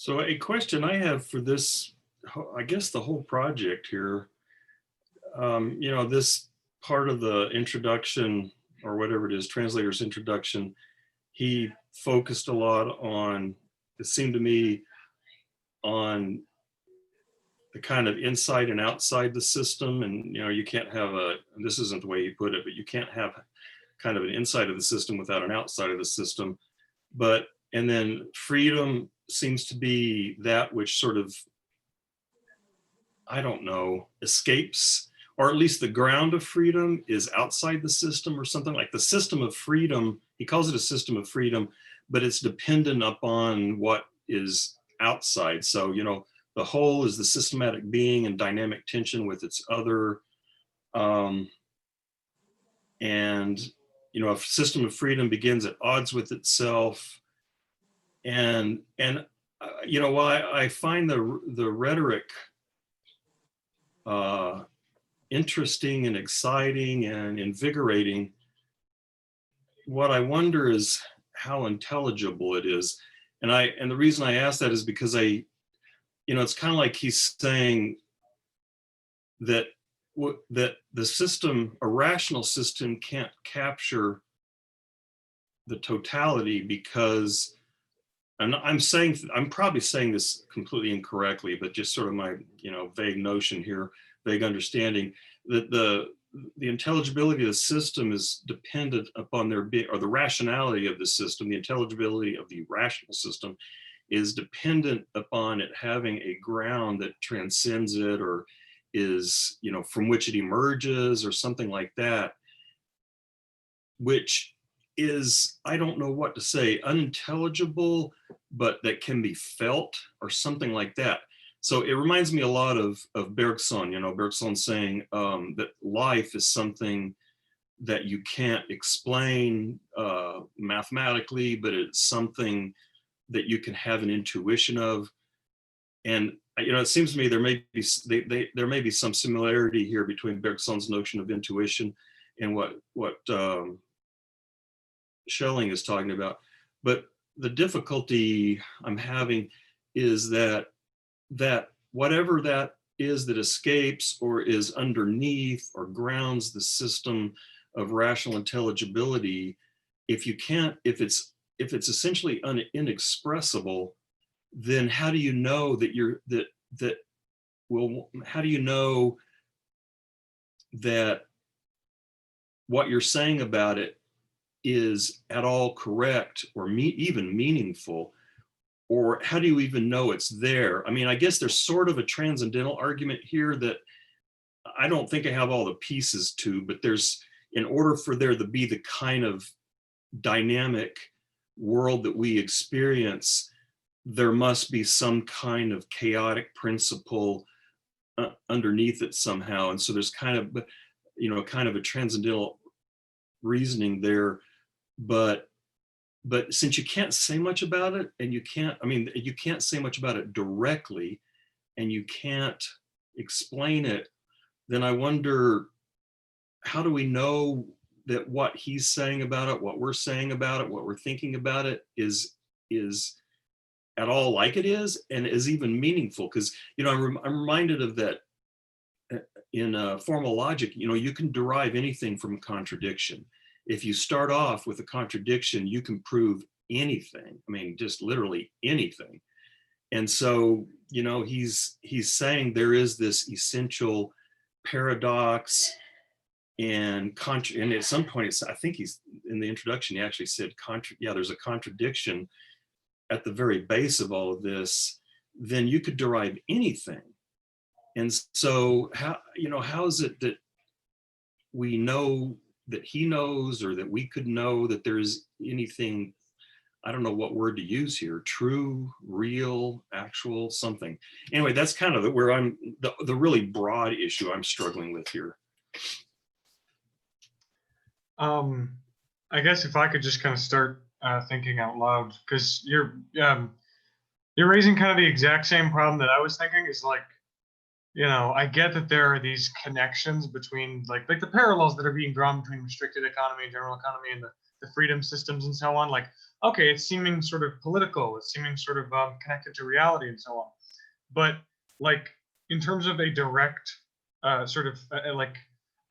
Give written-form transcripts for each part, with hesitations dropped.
So a question I have for this, I guess the whole project here, this part of the introduction or whatever it is, translator's introduction, he focused a lot on, it seemed to me, on the kind of inside and outside the system. And, you can't have and this isn't the way he put it, but you can't have kind of an inside of the system without an outside of the system. And then freedom seems to be that which sort of, I don't know, escapes, or at least the ground of freedom is outside the system or something like the system of freedom. He calls it a system of freedom, but it's dependent upon what is outside. So, the whole is the systematic being and dynamic tension with its other. And, a system of freedom begins at odds with itself. While I find the rhetoric interesting and exciting and invigorating, what I wonder is how intelligible it is. And the reason I ask that is because it's kind of like he's saying that the system, a rational system, can't capture the totality because I'm probably saying this completely incorrectly, but just sort of my, vague notion here, vague understanding that the intelligibility of the system is dependent upon or the rationality of the system, the intelligibility of the rational system is dependent upon it having a ground that transcends it or is, from which it emerges or something like that, which is, I don't know what to say, unintelligible, but that can be felt or something like that. So it reminds me a lot of Bergson, Bergson saying that life is something that you can't explain mathematically, but it's something that you can have an intuition of. And it seems to me there may be some similarity here between Bergson's notion of intuition and what Schelling is talking about. But the difficulty I'm having is that whatever that is that escapes or is underneath or grounds the system of rational intelligibility, if it's essentially inexpressible, then how do you know how do you know that what you're saying about it is at all correct or even meaningful? Or how do you even know it's there? I mean, I guess there's sort of a transcendental argument here that I don't think I have all the pieces to, but in order for there to be the kind of dynamic world that we experience, there must be some kind of chaotic principle underneath it somehow. And so there's kind of a transcendental reasoning there, but since you can't say much about it, and you can't say much about it directly, and you can't explain it, then I wonder, how do we know that what he's saying about it, what we're saying about it, what we're thinking about it is at all like it is and is even meaningful? Because, I'm reminded of that in formal logic, you can derive anything from a contradiction. If you start off with a contradiction, you can prove anything. I mean, just literally anything. And so, he's saying there is this essential paradox and at some point, I think he's in the introduction, he actually said, there's a contradiction at the very base of all of this. Then you could derive anything. And so how is it that we know that he knows, or that we could know that there's anything, I don't know what word to use here, true, real, actual, something. Anyway, that's kind of where the really broad issue I'm struggling with here. I guess if I could just kind of start thinking out loud, because you're raising kind of the exact same problem that I was thinking. Is like, I get that there are these connections between like the parallels that are being drawn between restricted economy and general economy, and the freedom systems and so on. Like, okay, it's seeming sort of political, it's seeming sort of connected to reality and so on. But like in terms of a direct sort of like,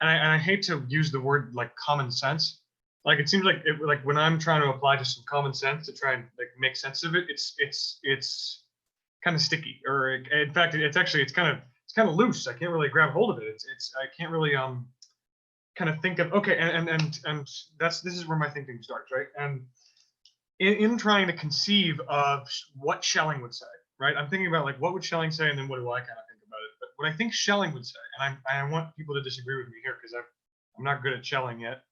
and I hate to use the word like common sense. Like it seems like like when I'm trying to apply just some common sense to try and like make sense of it, it's kind of sticky, or in fact, it's kind of loose. I can't really grab hold of it. It's I can't really kind of think of, okay, and this is where my thinking starts, right? And in trying to conceive of what Schelling would say, right? I'm thinking about like what would Schelling say, and then what do I kind of think about it? But what I think Schelling would say, and I want people to disagree with me here because I'm not good at Schelling yet,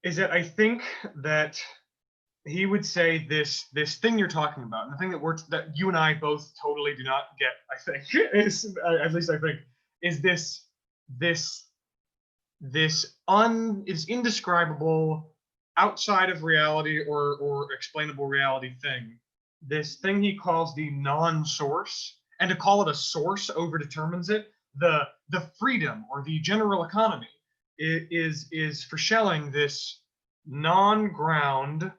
is that I think that he would say this thing you're talking about, and the thing that you and I both totally do not get, I think, is at least I think, is this is indescribable, outside of reality or explainable reality thing. This thing he calls the non-source, and to call it a source overdetermines it. The freedom or the general economy is for Schelling this non-ground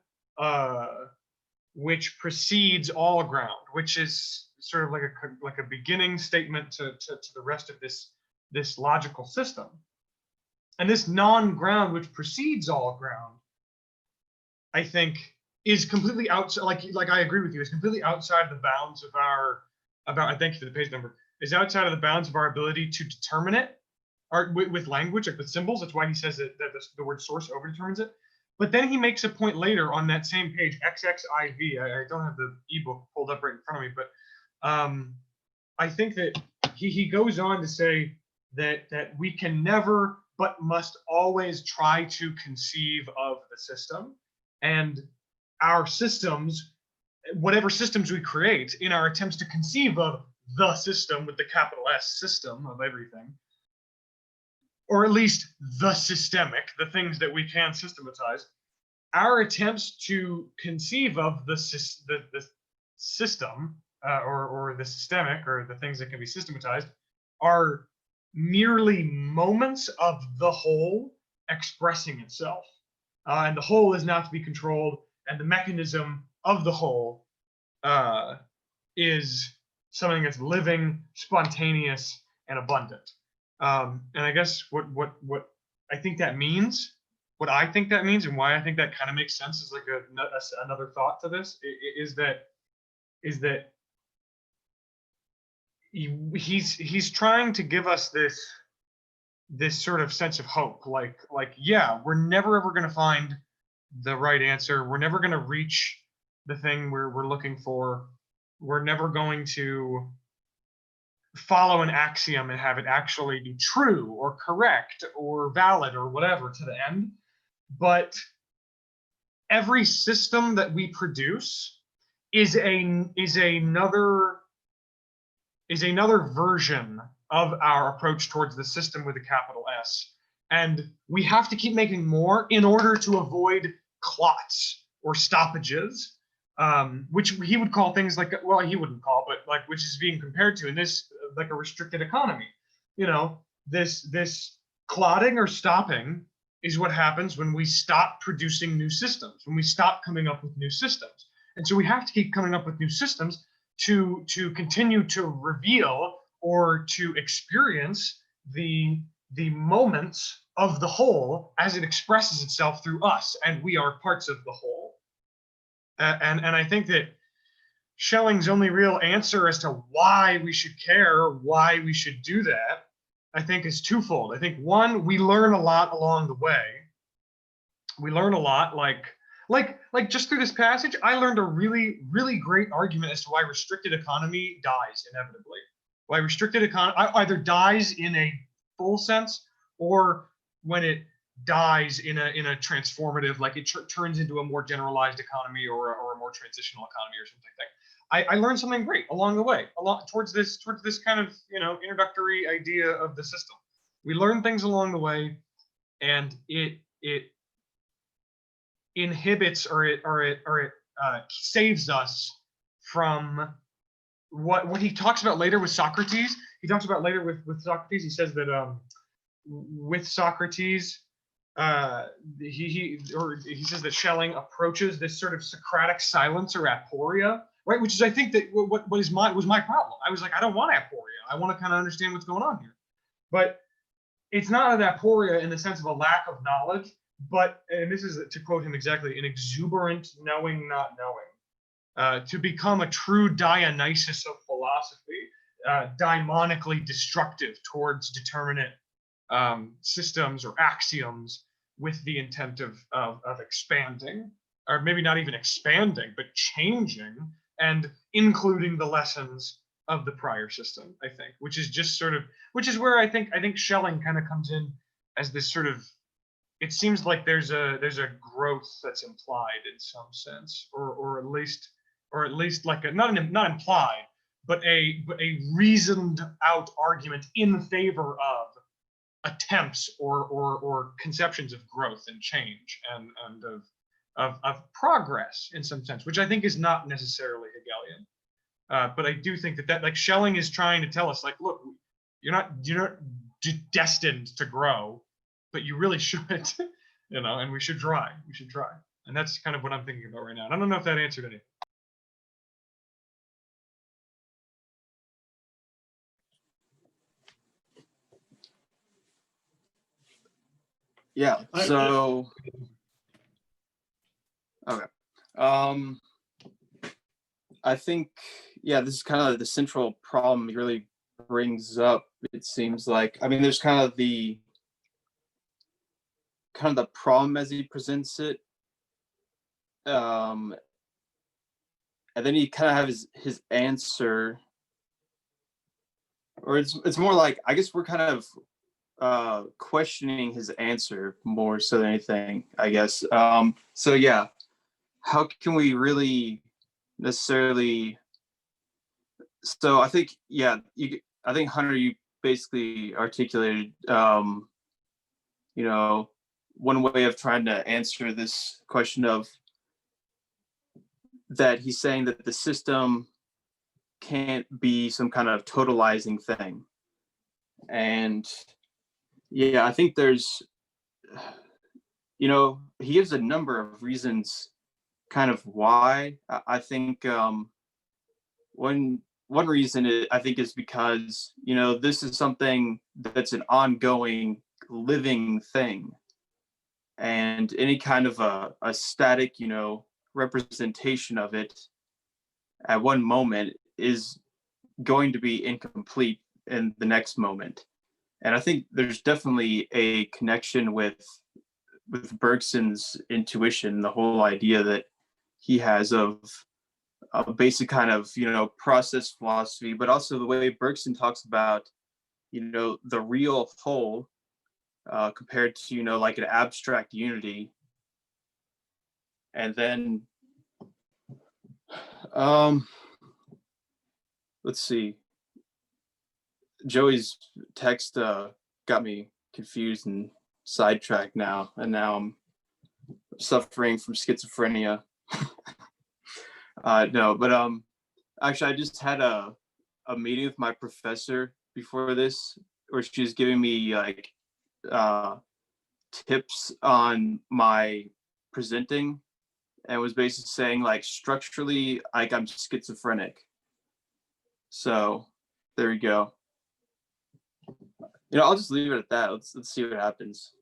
which precedes all ground, which is sort of like a beginning statement to the rest of this logical system. And this non-ground which precedes all ground, I think, is completely outside. Like I agree with you, is completely outside the bounds of our I thank you for the page number. Is outside of the bounds of our ability to determine it, or with language, like with symbols. That's why he says that the word source overdetermines it. But then he makes a point later on that same page, XXIV. I don't have the ebook pulled up right in front of me, but I think that he goes on to say that we can never but must always try to conceive of the system, and our systems, whatever systems we create in our attempts to conceive of the system with the capital S, system of everything, or at least the systemic, the things that we can systematize, our attempts to conceive of the system or the systemic, or the things that can be systematized, are merely moments of the whole expressing itself. And the whole is not to be controlled, and the mechanism of the whole is something that's living, spontaneous, and abundant. And I guess what I think that means, what I think that means, and why I think that kind of makes sense, is like another thought to this, is that he's trying to give us this sort of sense of hope, like yeah, we're never ever going to find the right answer, we're never going to reach the thing we're looking for, we're never going to follow an axiom and have it actually be true or correct or valid or whatever to the end. But every system that we produce is another version of our approach towards the system with a capital S. And we have to keep making more in order to avoid clots or stoppages, which he would call things like, well, he wouldn't call, but like, which is being compared to in this, like a restricted economy. You know, this clotting or stopping is what happens when we stop producing new systems, when we stop coming up with new systems. And so we have to keep coming up with new systems to continue to reveal or to experience the moments of the whole as it expresses itself through us, and we are parts of the whole. And I think that Schelling's only real answer as to why we should care, why we should do that, I think is twofold. I think one, we learn a lot along the way. We learn a lot, like just through this passage, I learned a really, really great argument as to why restricted economy dies inevitably. Why restricted economy either dies in a full sense, or when it dies in a transformative, like it turns into a more generalized economy or a more transitional economy or something like that. I learned something great along the way, towards this kind of, you know, introductory idea of the system. We learn things along the way, and it inhibits or it saves us from what he talks about later with Socrates. He talks about later with Socrates. He says that with Socrates, he says that Schelling approaches this sort of Socratic silence or aporia, right? Which is, I think, that what was my problem. I was like, I don't want aporia. I want to kind of understand what's going on here. But it's not an aporia in the sense of a lack of knowledge, but, and this is to quote him exactly, an exuberant knowing not knowing. To become a true Dionysus of philosophy, daimonically destructive towards determinate systems or axioms with the intent of expanding, or maybe not even expanding, but changing and including the lessons of the prior system, I think, which is just sort of, which is where I think Schelling kind of comes in as this sort of, it seems like there's a growth that's implied in some sense, or at least like a, not implied, but a reasoned out argument in favor of attempts or conceptions of growth and change and of progress in some sense, which I think is not necessarily Hegelian. But I do think that like Schelling is trying to tell us, like, look, you're not destined to grow, but you really should, and we should try. And that's kind of what I'm thinking about right now. And I don't know if that answered anything. Yeah. So, okay. I think, yeah, this is kind of the central problem he really brings up. It seems like, I mean, there's kind of the problem as he presents it, and then he kind of have his answer, or it's more like, I guess we're kind of questioning his answer more so than anything, I guess. So yeah, how can we really necessarily, so I think, yeah, I think Hunter, you basically articulated one way of trying to answer this question of that he's saying that the system can't be some kind of totalizing thing. And yeah, I think there's, he gives a number of reasons kind of why. I think one reason I think is because, this is something that's an ongoing living thing. And any kind of a static, representation of it at one moment is going to be incomplete in the next moment. And I think there's definitely a connection with Bergson's intuition, the whole idea that he has of a basic kind of, process philosophy, but also the way Bergson talks about, the real whole compared to, like an abstract unity. And then, let's see. Joey's text got me confused and sidetracked now, and now I'm suffering from schizophrenia. No, but actually, I just had a meeting with my professor before this, where she was giving me like tips on my presenting, and was basically saying, like, structurally, like, I'm schizophrenic. So there you go. I'll just leave it at that. Let's see what happens.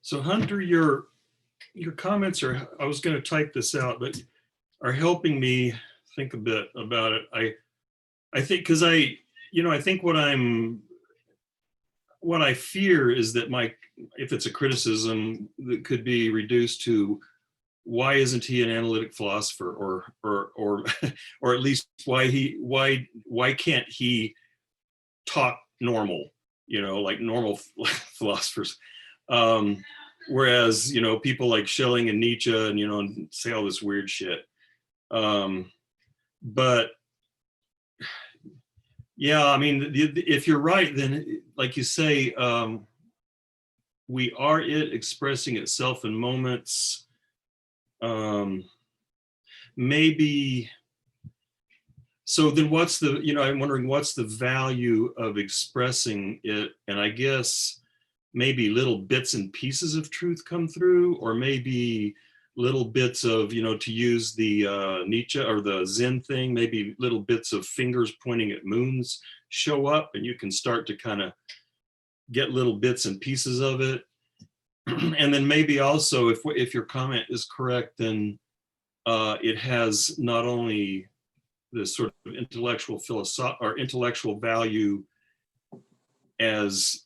So Hunter, your comments are, I was going to type this out, but are helping me think a bit about it. I think, because I think what I fear is that if it's a criticism, that could be reduced to, why isn't he an analytic philosopher, or or at least why can't he talk normal, like normal philosophers, whereas people like Schelling and Nietzsche and say all this weird shit, but yeah, I mean, if you're right, then like you say, we are it expressing itself in moments. Maybe So then what's the, I'm wondering what's the value of expressing it? And I guess maybe little bits and pieces of truth come through, or maybe little bits of, to use the Nietzsche or the Zen thing, maybe little bits of fingers pointing at moons show up, and you can start to kind of get little bits and pieces of it. And then maybe also, if your comment is correct, then it has not only this sort of intellectual or intellectual value as,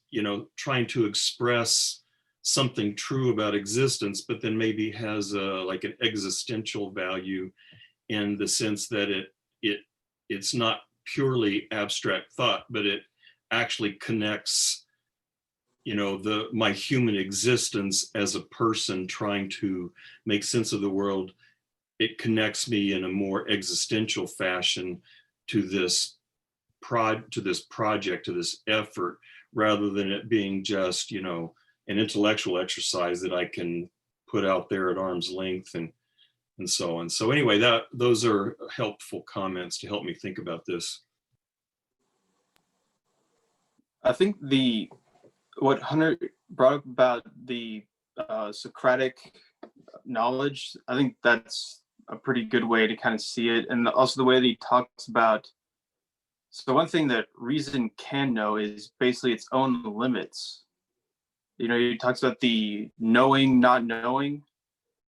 trying to express something true about existence, but then maybe has like an existential value, in the sense that it's not purely abstract thought, but it actually connects, my human existence as a person trying to make sense of the world. It connects me in a more existential fashion to this project, to this effort, rather than it being just, an intellectual exercise that I can put out there at arm's length and so on. So anyway, those are helpful comments to help me think about this. I think what Hunter brought up about the Socratic knowledge, I think that's a pretty good way to kind of see it. And also the way that he talks about, so one thing that reason can know is basically its own limits. He talks about the knowing, not knowing,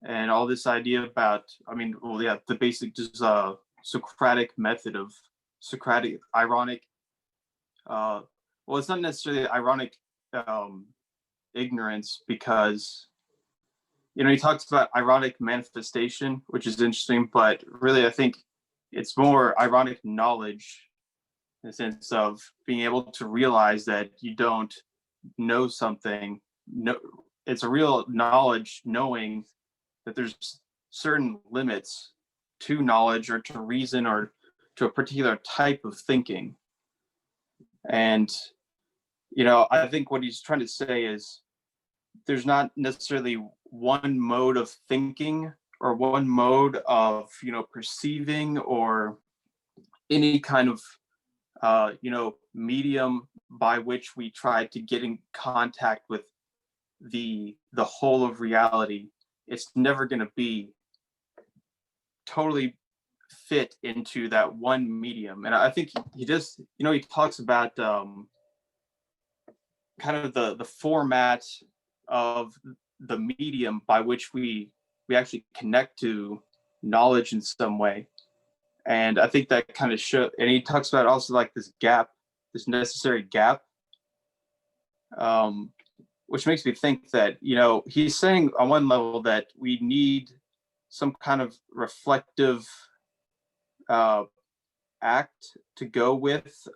and all this idea about, the basic just Socratic method of Socratic ironic, it's not necessarily ironic ignorance, because he talks about ironic manifestation, which is interesting, but really I think it's more ironic knowledge, in the sense of being able to realize that you don't know something. No, it's a real knowledge, knowing that there's certain limits to knowledge or to reason or to a particular type of thinking. And I think what he's trying to say is there's not necessarily one mode of thinking or one mode of, perceiving, or any kind of, medium by which we try to get in contact with the whole of reality. It's never going to be totally fit into that one medium. And I think he just, he talks about kind of the format of the medium by which we actually connect to knowledge in some way. And I think that kind of and he talks about also like this gap, this necessary gap, which makes me think that, he's saying on one level that we need some kind of reflective act to go with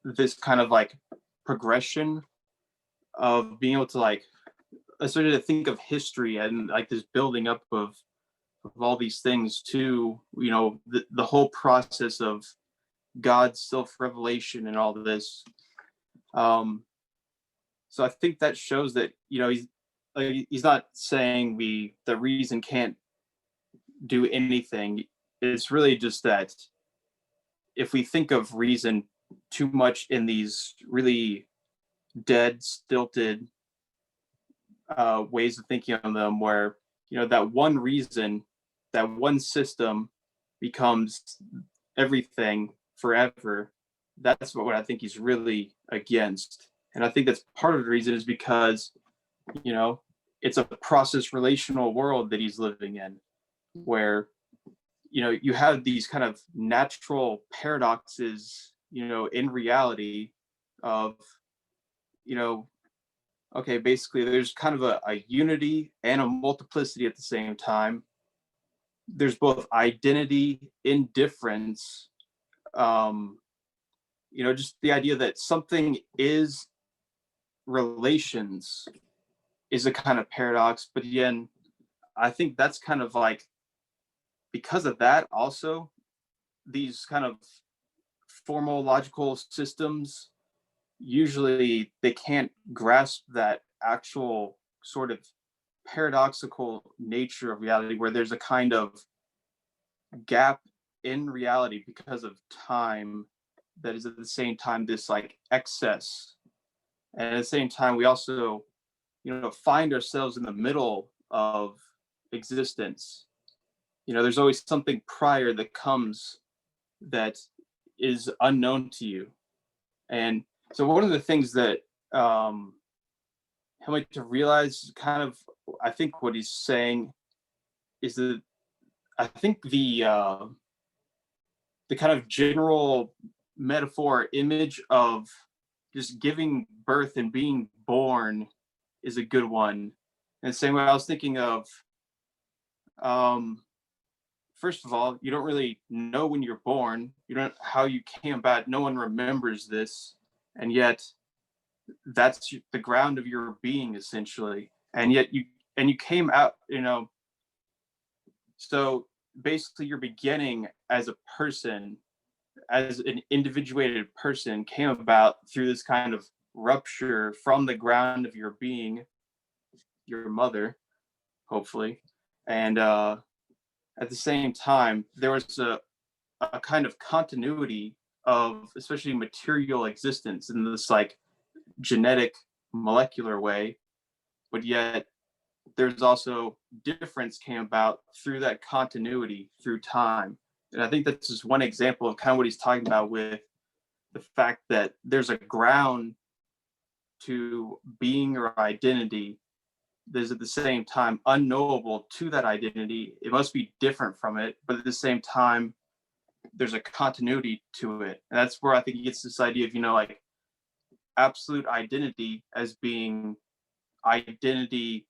this kind of like progression of being able to like, sort of think of history and like this building up of all these things to, the whole process of God's self-revelation and all of this. So I think that shows that, he's not saying the reason can't do anything. It's really just that if we think of reason too much in these really dead, stilted ways of thinking on them, where, that one reason, that one system becomes everything forever, that's what I think he's really against. And I think that's part of the reason is because, it's a process relational world that he's living in, where, you have these kind of natural paradoxes, in reality of, okay, basically there's kind of a unity and a multiplicity at the same time. There's both identity in difference, just the idea that something is relations is a kind of paradox. But again, I think that's kind of like, because of that also, these kind of formal logical systems, usually they can't grasp that actual sort of paradoxical nature of reality, where there's a kind of gap in reality, because of time, that is at the same time this like excess, and at the same time we also, find ourselves in the middle of existence. There's always something prior that comes that is unknown to you. And so one of the things that helped me to realize, kind of, I think what he's saying is that I think the kind of general metaphor image of just giving birth and being born is a good one. And the same way I was thinking of, first of all, you don't really know when you're born. You don't how you came about. No one remembers this, and yet that's the ground of your being, essentially. And yet you came out. So basically, your beginning as a person, as an individuated person, came about through this kind of rupture from the ground of your being, your mother, hopefully. And at the same time, there was a kind of continuity of especially material existence in this like genetic molecular way, but yet there's also difference came about through that continuity through time. And I think that's just one example of kind of what he's talking about with the fact that there's a ground to being or identity that is at the same time unknowable to that identity. It must be different from it, but at the same time, there's a continuity to it. And that's where I think he gets this idea of, like absolute identity as being identity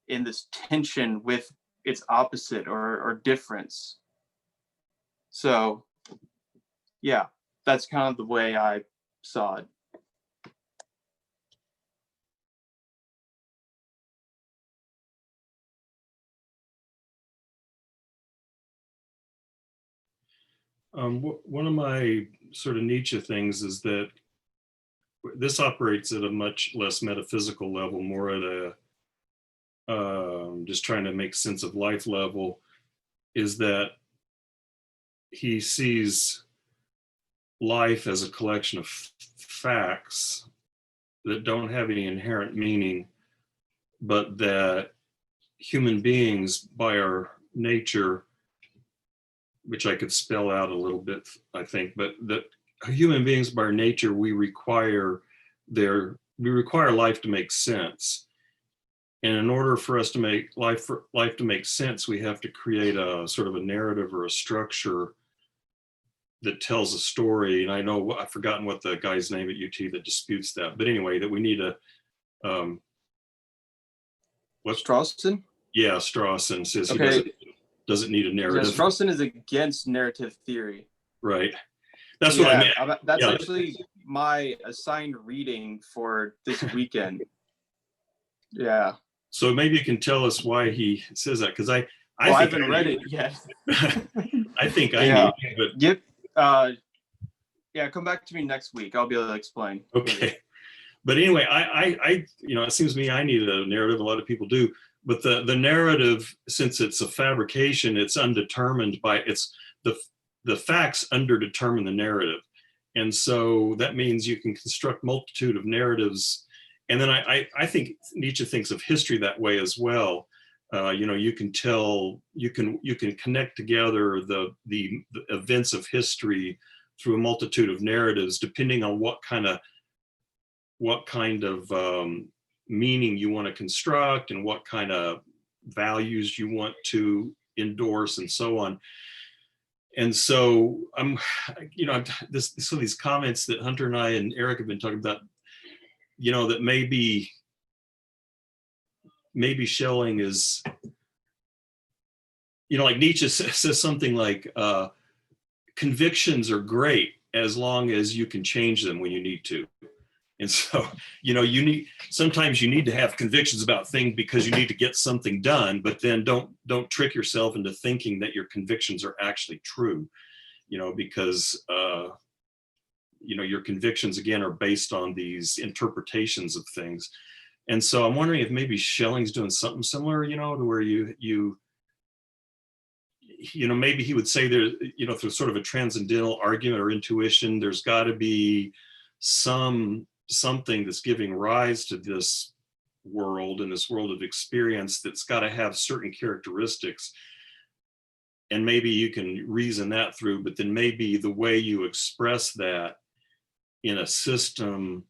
in this tension with its opposite or difference. So yeah, that's kind of the way I saw it. One of my sort of Nietzsche things is that this operates at a much less metaphysical level, more at a just trying to make sense of life level, is that he sees life as a collection of facts that don't have any inherent meaning, but that human beings by our nature, which I could spell out a little bit, I think, but that human beings by our nature, we require life to make sense. And in order for us to make life to make sense, we have to create a sort of a narrative or a structure that tells a story. And I know I've forgotten what the guy's name at UT that disputes that, but anyway, that we need a what's Strawson? Yeah, Strawson says he Okay. doesn't need a narrative. Yeah, Strawson is against narrative theory. Right. That's what I meant. That's actually my assigned reading for this weekend. Yeah. So maybe you can tell us why he says that, because I haven't read it yet. I think I Yeah. need it, but come back to me next week. I'll be able to explain. okay. But anyway, I it seems to me I need a narrative. A lot of people do, but the narrative, since it's a fabrication, it's undetermined by the facts underdetermine the narrative, and so that means you can construct multitude of narratives. And then I think Nietzsche thinks of history that way as well. You can connect together the events of history through a multitude of narratives, depending on what kind of meaning you want to construct and what kind of values you want to endorse and so on. And so these comments that Hunter and I and Eric have been talking about, that maybe Schelling is, like Nietzsche says something like, convictions are great as long as you can change them when you need to. And so, sometimes you need to have convictions about things because you need to get something done, but then don't trick yourself into thinking that your convictions are actually true, because your convictions again are based on these interpretations of things. And so I'm wondering if maybe Schelling's doing something similar, to where maybe he would say there, through sort of a transcendental argument or intuition, there's got to be something that's giving rise to this world and this world of experience that's got to have certain characteristics. And maybe you can reason that through, but then maybe the way you express that in a system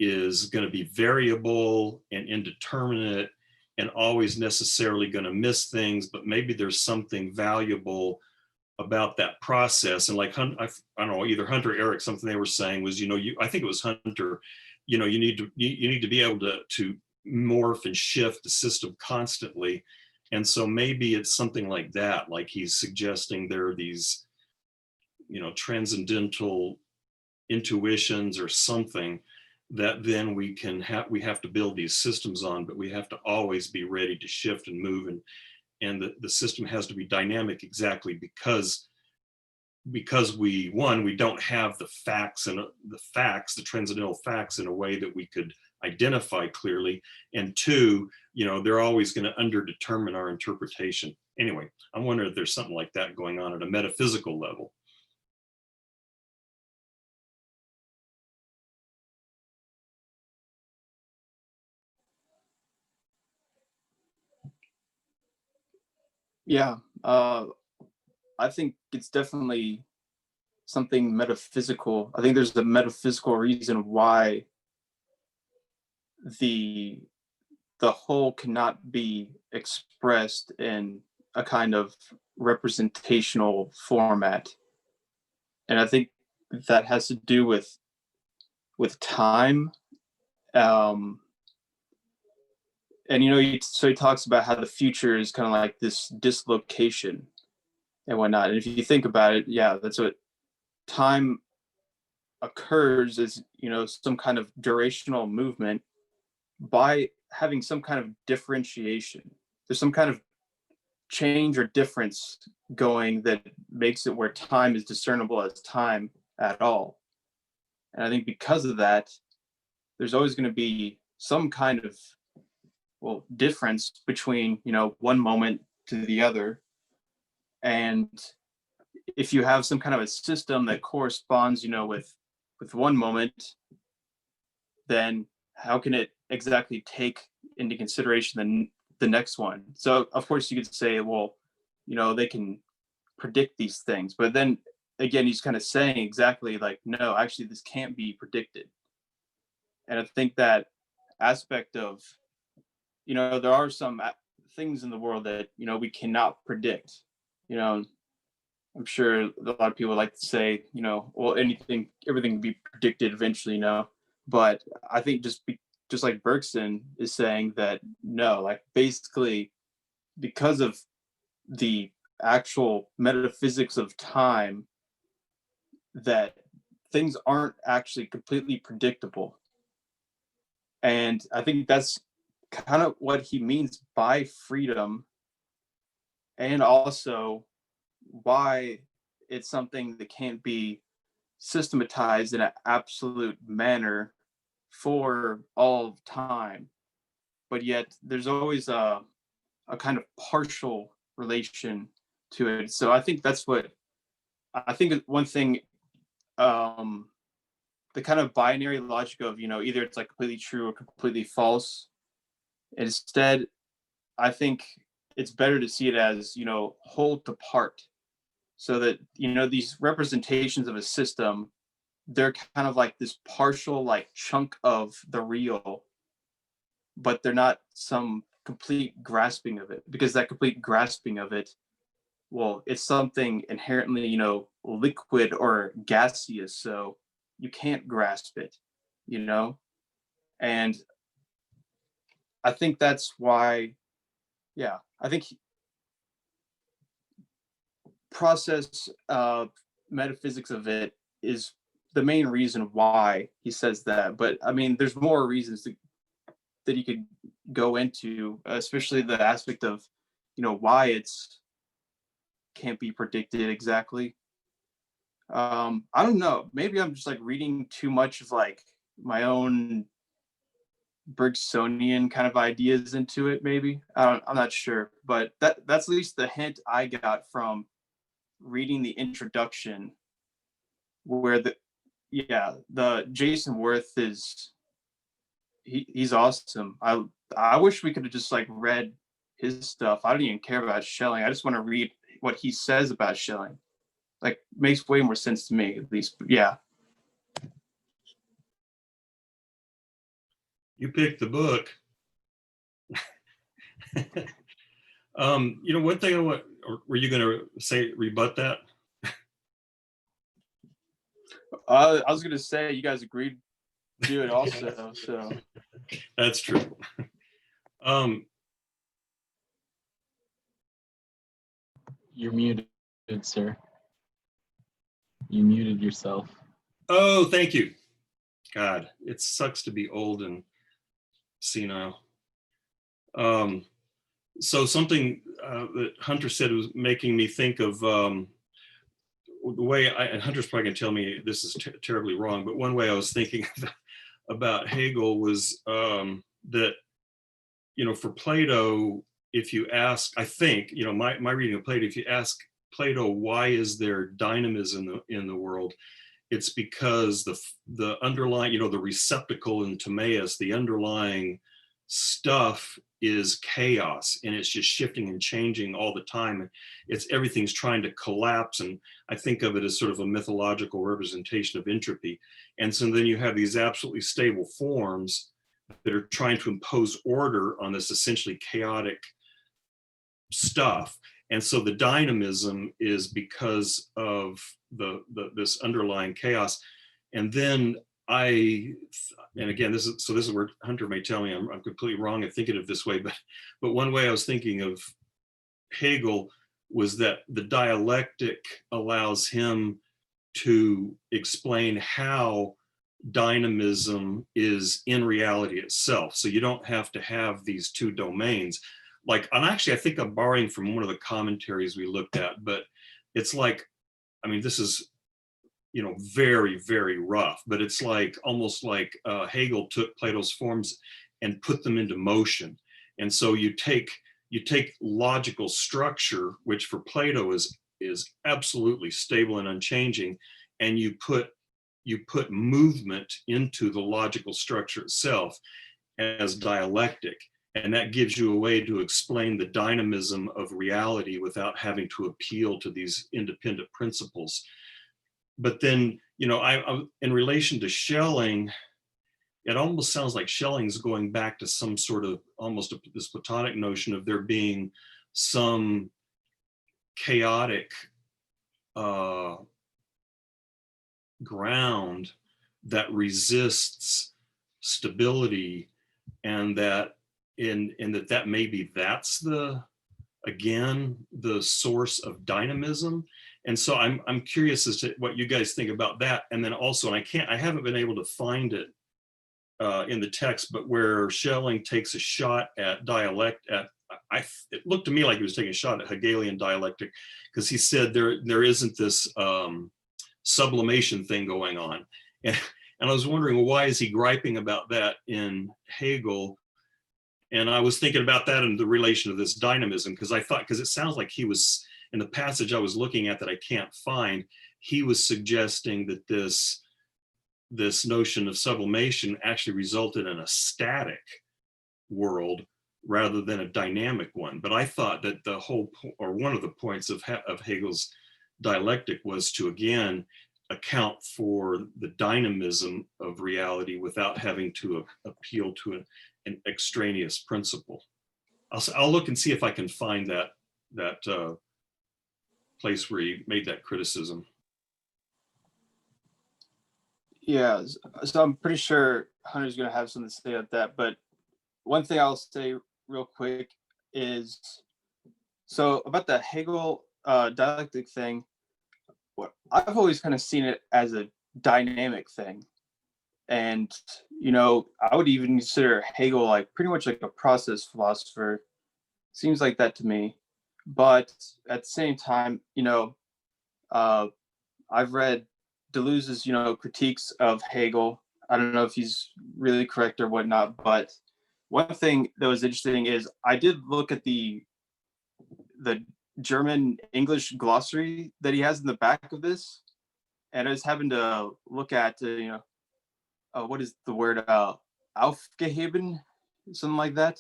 is going to be variable and indeterminate and always necessarily going to miss things, but maybe there's something valuable about that process. And like, I don't know, either Hunter or Eric, something they were saying was, I think it was Hunter, you need to be able to morph and shift the system constantly. And so maybe it's something like that, like he's suggesting there are these, transcendental intuitions or something that then we have to build these systems on, but we have to always be ready to shift and move, and the system has to be dynamic exactly because we don't have the facts and the transcendental facts in a way that we could identify clearly, and two, they're always going to underdetermine our interpretation. Anyway, I'm wondering if there's something like that going on at a metaphysical level. Yeah, I think it's definitely something metaphysical. I think there's a metaphysical reason why the whole cannot be expressed in a kind of representational format. And I think that has to do with time. And so he talks about how the future is kind of like this dislocation and whatnot. And if you think about it, yeah, that's what time occurs, is some kind of durational movement by having some kind of differentiation. There's some kind of change or difference going that makes it where time is discernible as time at all. And I think because of that, there's always going to be some kind of difference between one moment to the other. And if you have some kind of a system that corresponds with one moment, then how can it exactly take into consideration the next one? So of course you could say, well, they can predict these things, but then again, he's kind of saying exactly like, no, actually this can't be predicted. And I think that aspect of, there are some things in the world that, we cannot predict. I'm sure a lot of people like to say, well, everything can be predicted eventually, but I think just like Bergson is saying that no, like basically because of the actual metaphysics of time, that things aren't actually completely predictable. And I think that's kind of what he means by freedom, and also why it's something that can't be systematized in an absolute manner for all of time, but yet there's always a kind of partial relation to it. So I think that's what I think one thing, the kind of binary logic of either it's like completely true or completely false. Instead, I think it's better to see it as whole to part, so that these representations of a system, they're kind of like this partial like chunk of the real, but they're not some complete grasping of it, because that complete grasping of it, well, it's something inherently liquid or gaseous, so you can't grasp it, and I think that's why, yeah, I think process metaphysics of it is the main reason why he says that. But I mean, there's more reasons that you could go into, especially the aspect of why it's can't be predicted exactly. I don't know, maybe I'm just like reading too much of like my own Bergsonian kind of ideas into it, maybe. I'm not sure, but that's at least the hint I got from reading the introduction, where the Jason Worth is he's awesome. I wish we could have just like read his stuff. I don't even care about Schelling. I just want to read what he says about Schelling. Like, makes way more sense to me, at least. But yeah. You picked the book. One thing were you going to say, rebut that? I was gonna say you guys agreed to do it also, so That's true. You're muted, sir. You muted yourself. Oh, thank you. God, it sucks to be old and senile. So something that Hunter said was making me think of the way and Hunter's probably gonna tell me this is terribly wrong, but one way I was thinking about Hegel was that, for Plato, if you ask, I think, my reading of Plato, if you ask Plato, why is there dynamism in the world? It's because the underlying, the receptacle in Timaeus, the underlying stuff is chaos, and it's just shifting and changing all the time. Everything's trying to collapse, and I think of it as sort of a mythological representation of entropy. And so then you have these absolutely stable forms that are trying to impose order on this essentially chaotic stuff. And so the dynamism is because of this underlying chaos. And then and again, this is where Hunter may tell me I'm completely wrong in thinking of this way, but one way I was thinking of Hegel was that the dialectic allows him to explain how dynamism is in reality itself. So you don't have to have these two domains. And actually, I think I'm borrowing from one of the commentaries we looked at, but it's like, this is, very, very rough, but it's almost like Hegel took Plato's forms and put them into motion. And so you take logical structure, which for Plato is absolutely stable and unchanging, and you put movement into the logical structure itself as dialectic. And that gives you a way to explain the dynamism of reality without having to appeal to these independent principles. But then, I in relation to Schelling, it almost sounds like Schelling's going back to some sort of this Platonic notion of there being some chaotic ground that resists stability, and that maybe that's the source of dynamism. And so I'm curious as to what you guys think about that. And then also, and I haven't been able to find it in the text, but where Schelling takes a shot at it looked to me like he was taking a shot at Hegelian dialectic, because he said there isn't this sublimation thing going on. And I was wondering, well, why is he griping about that in Hegel? And I was thinking about that in the relation of this dynamism, because it sounds like he was, in the passage I was looking at that I can't find, he was suggesting that this notion of sublimation actually resulted in a static world rather than a dynamic one. But I thought that one of the points of Hegel's dialectic was to, again, account for the dynamism of reality without having to appeal to an extraneous principle. I'll look and see if I can find that place where he made that criticism. Yeah, so I'm pretty sure Hunter's going to have something to say about that. But one thing I'll say real quick is, so about the Hegel dialectic thing, I've always kind of seen it as a dynamic thing. And, I would even consider Hegel like pretty much like a process philosopher. Seems like that to me. But at the same time, I've read Deleuze's, critiques of Hegel. I don't know if he's really correct or whatnot, but one thing that was interesting is I did look at the German English glossary that he has in the back of this, and I was having to look at what is the word aufgeheben, something like that.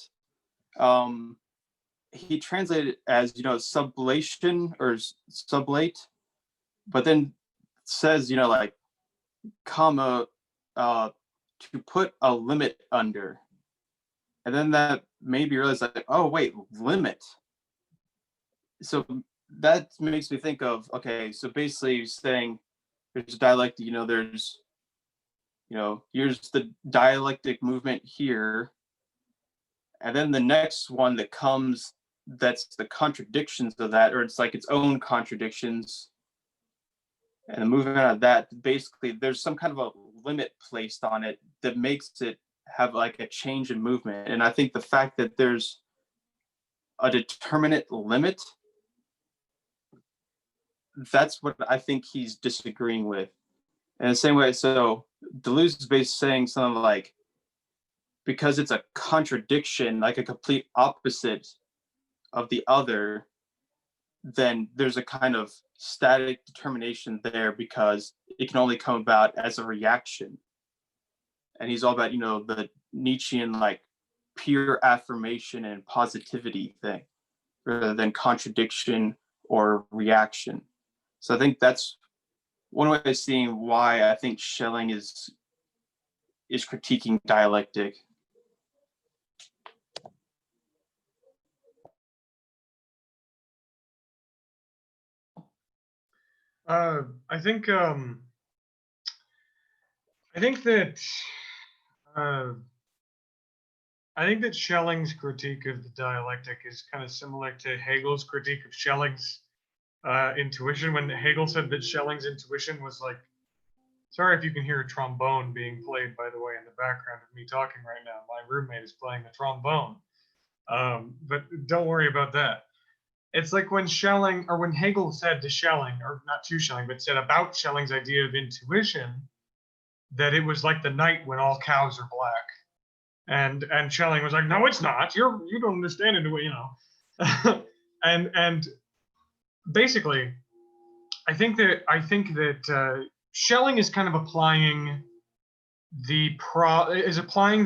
He translated it as sublation or sublate, but then says like comma to put a limit under, and then that made me realize like, oh wait, limit. So that makes me think of, okay, so basically saying there's a dialectic, there's here's the dialectic movement here, and then the next one that comes, that's the contradictions of that, or it's like its own contradictions, and moving out of that, basically there's some kind of a limit placed on it that makes it have like a change in movement. And I think the fact that there's a determinate limit, that's what I think he's disagreeing with. In the same way, so Deleuze is basically saying something like, because it's a contradiction, like a complete opposite of the other, then there's a kind of static determination there because it can only come about as a reaction. And he's all about, the Nietzschean like pure affirmation and positivity thing, rather than contradiction or reaction. So I think that's one way of seeing why I think Schelling is critiquing dialectic. I think I think that Schelling's critique of the dialectic is kind of similar to Hegel's critique of Schelling's intuition. When Hegel said that Schelling's intuition was like, sorry if you can hear a trombone being played, by the way, in the background of me talking right now. My roommate is playing the trombone, but don't worry about that. It's like when Schelling, or when Hegel said to Schelling, or not to Schelling, but said about Schelling's idea of intuition, that it was like the night when all cows are black. And Schelling was like, no, it's not. You don't understand it, and basically, I think that Schelling is kind of applying the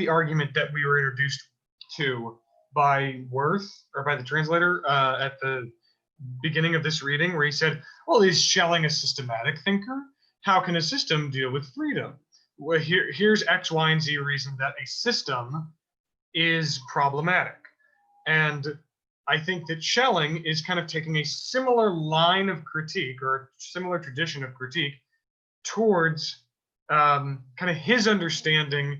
argument that we were introduced to by Worth, or by the translator, at the beginning of this reading, where he said, well, is Schelling a systematic thinker? How can a system deal with freedom? Well, here's X, Y, and Z reason that a system is problematic. And I think that Schelling is kind of taking a similar line of critique, or a similar tradition of critique, towards kind of his understanding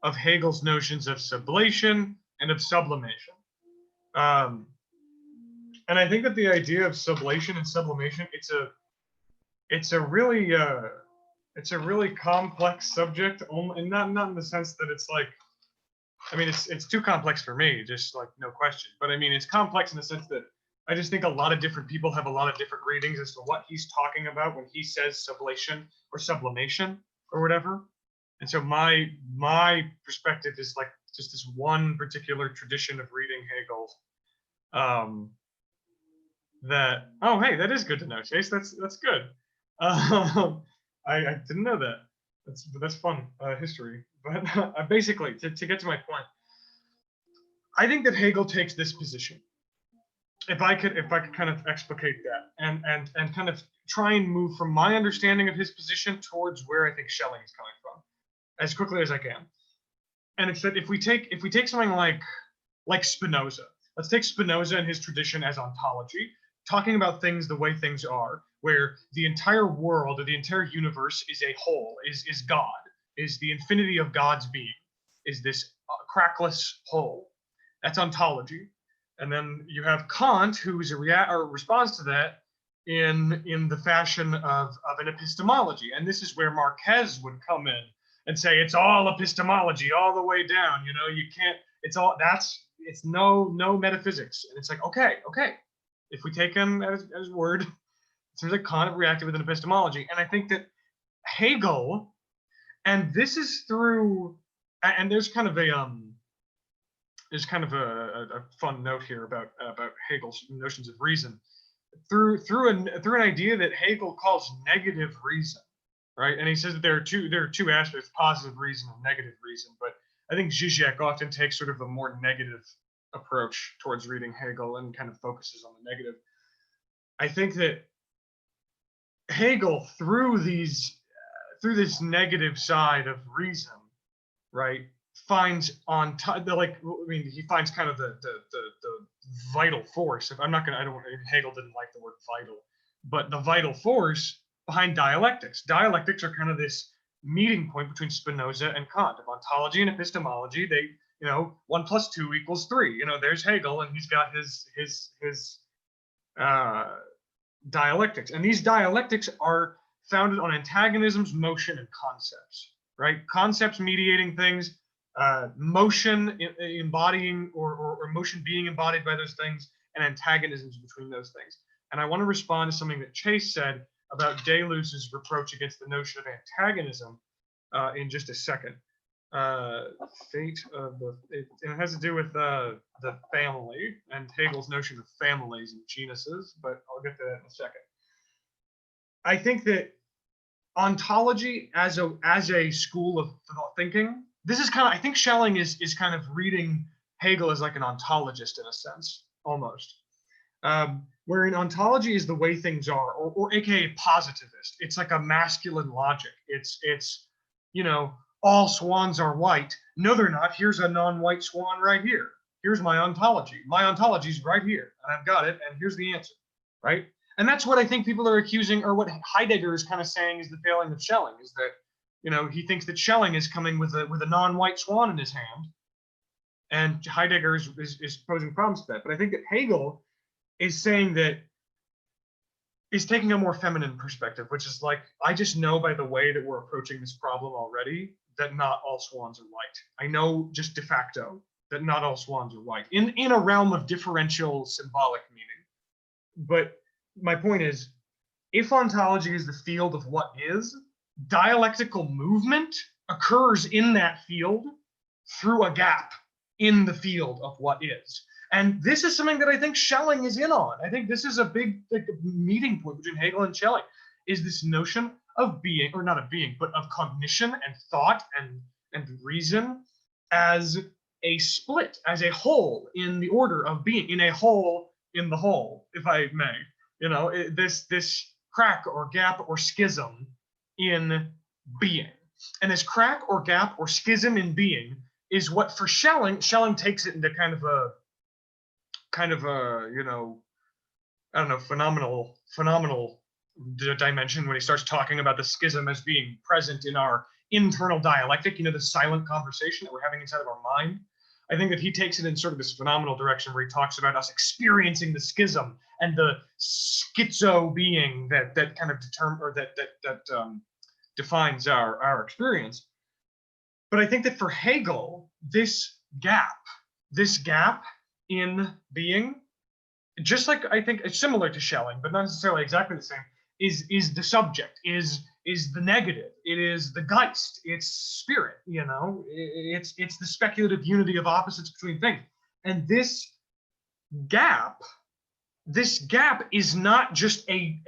of Hegel's notions of sublation and of sublimation. And I think that the idea of sublation and sublimation, it's a really complex subject, and not in the sense that it's like, I mean, it's too complex for me, just like, no question. But I mean, it's complex in the sense that I just think a lot of different people have a lot of different readings as to what he's talking about when he says sublation or sublimation or whatever. And so my perspective is like just this one particular tradition of reading Hegel. That, oh, hey, that is good to know, Chase. That's good. I didn't know that. That's fun history. But basically, to get to my point, I think that Hegel takes this position. If I could kind of explicate that and kind of try and move from my understanding of his position towards where I think Schelling is coming from, as quickly as I can. And it's that if we take something like Spinoza, let's take Spinoza and his tradition as ontology, talking about things the way things are, where the entire world or the entire universe is a whole, is God, is the infinity of God's being, is this crackless whole. That's ontology. And then you have Kant, who's responds to that in the fashion of an epistemology. And this is where Marquez would come in and say it's all epistemology all the way down. You can't, it's no metaphysics. And it's like, okay. If we take him at his word, it seems like Kant reacted with an epistemology. And I think that Hegel, and this is through, and there's kind of is kind of a fun note here about Hegel's notions of reason through an idea that Hegel calls negative reason, right? And he says that there are two aspects: positive reason and negative reason. But I think Zizek often takes sort of a more negative approach towards reading Hegel and kind of focuses on the negative. I think that Hegel, through this negative side of reason, right, finds he finds kind of the vital force. If I'm not gonna, I don't. Hegel didn't like the word vital, but the vital force behind dialectics. Dialectics are kind of this meeting point between Spinoza and Kant of ontology and epistemology. They, 1 + 2 = 3. There's Hegel, and he's got his dialectics, and these dialectics are founded on antagonisms, motion, and concepts. Right? Concepts mediating things, motion embodying or motion being embodied by those things, and antagonisms between those things. And I want to respond to something that Chase said about Deleuze's reproach against the notion of antagonism in just a second. Fate of it has to do with the family and Hegel's notion of families and genuses, but I'll get to that in a second. I think that ontology as a school of thinking, this is kind of, I think Schelling is kind of reading Hegel as like an ontologist in a sense, almost. Wherein ontology is the way things are, or aka positivist. It's like a masculine logic. It's all swans are white. No, they're not. Here's a non-white swan right here. Here's my ontology. My ontology's right here, and I've got it, and here's the answer, right? And that's what I think people are accusing, or what Heidegger is kind of saying is the failing of Schelling, is that, he thinks that Schelling is coming with a non-white swan in his hand, and Heidegger is posing problems to that. But I think that Hegel is saying that, is taking a more feminine perspective, which is like, I just know by the way that we're approaching this problem already that not all swans are white. I know just de facto that not all swans are white in a realm of differential symbolic meaning. But my point is, if ontology is the field of what is, dialectical movement occurs in that field through a gap in the field of what is. And this is something that I think Schelling is in on. I think this is a big meeting point between Hegel and Schelling, is this notion of being, or not of being, but of cognition and thought and reason as a split, as a whole in the order of being, in a whole in the whole, if I may. This crack or gap or schism in being. And this crack or gap or schism in being is what, for Schelling takes it into kind of a phenomenal dimension when he starts talking about the schism as being present in our internal dialectic, the silent conversation that we're having inside of our mind. I think that he takes it in sort of this phenomenal direction where he talks about us experiencing the schism and the schizo being that kind of defines our experience. But I think that for Hegel, this gap in being, just like I think it's similar to Schelling, but not necessarily exactly the same, is the subject, is the negative, it is the Geist, it's spirit, it's the speculative unity of opposites between things. And this gap is not just a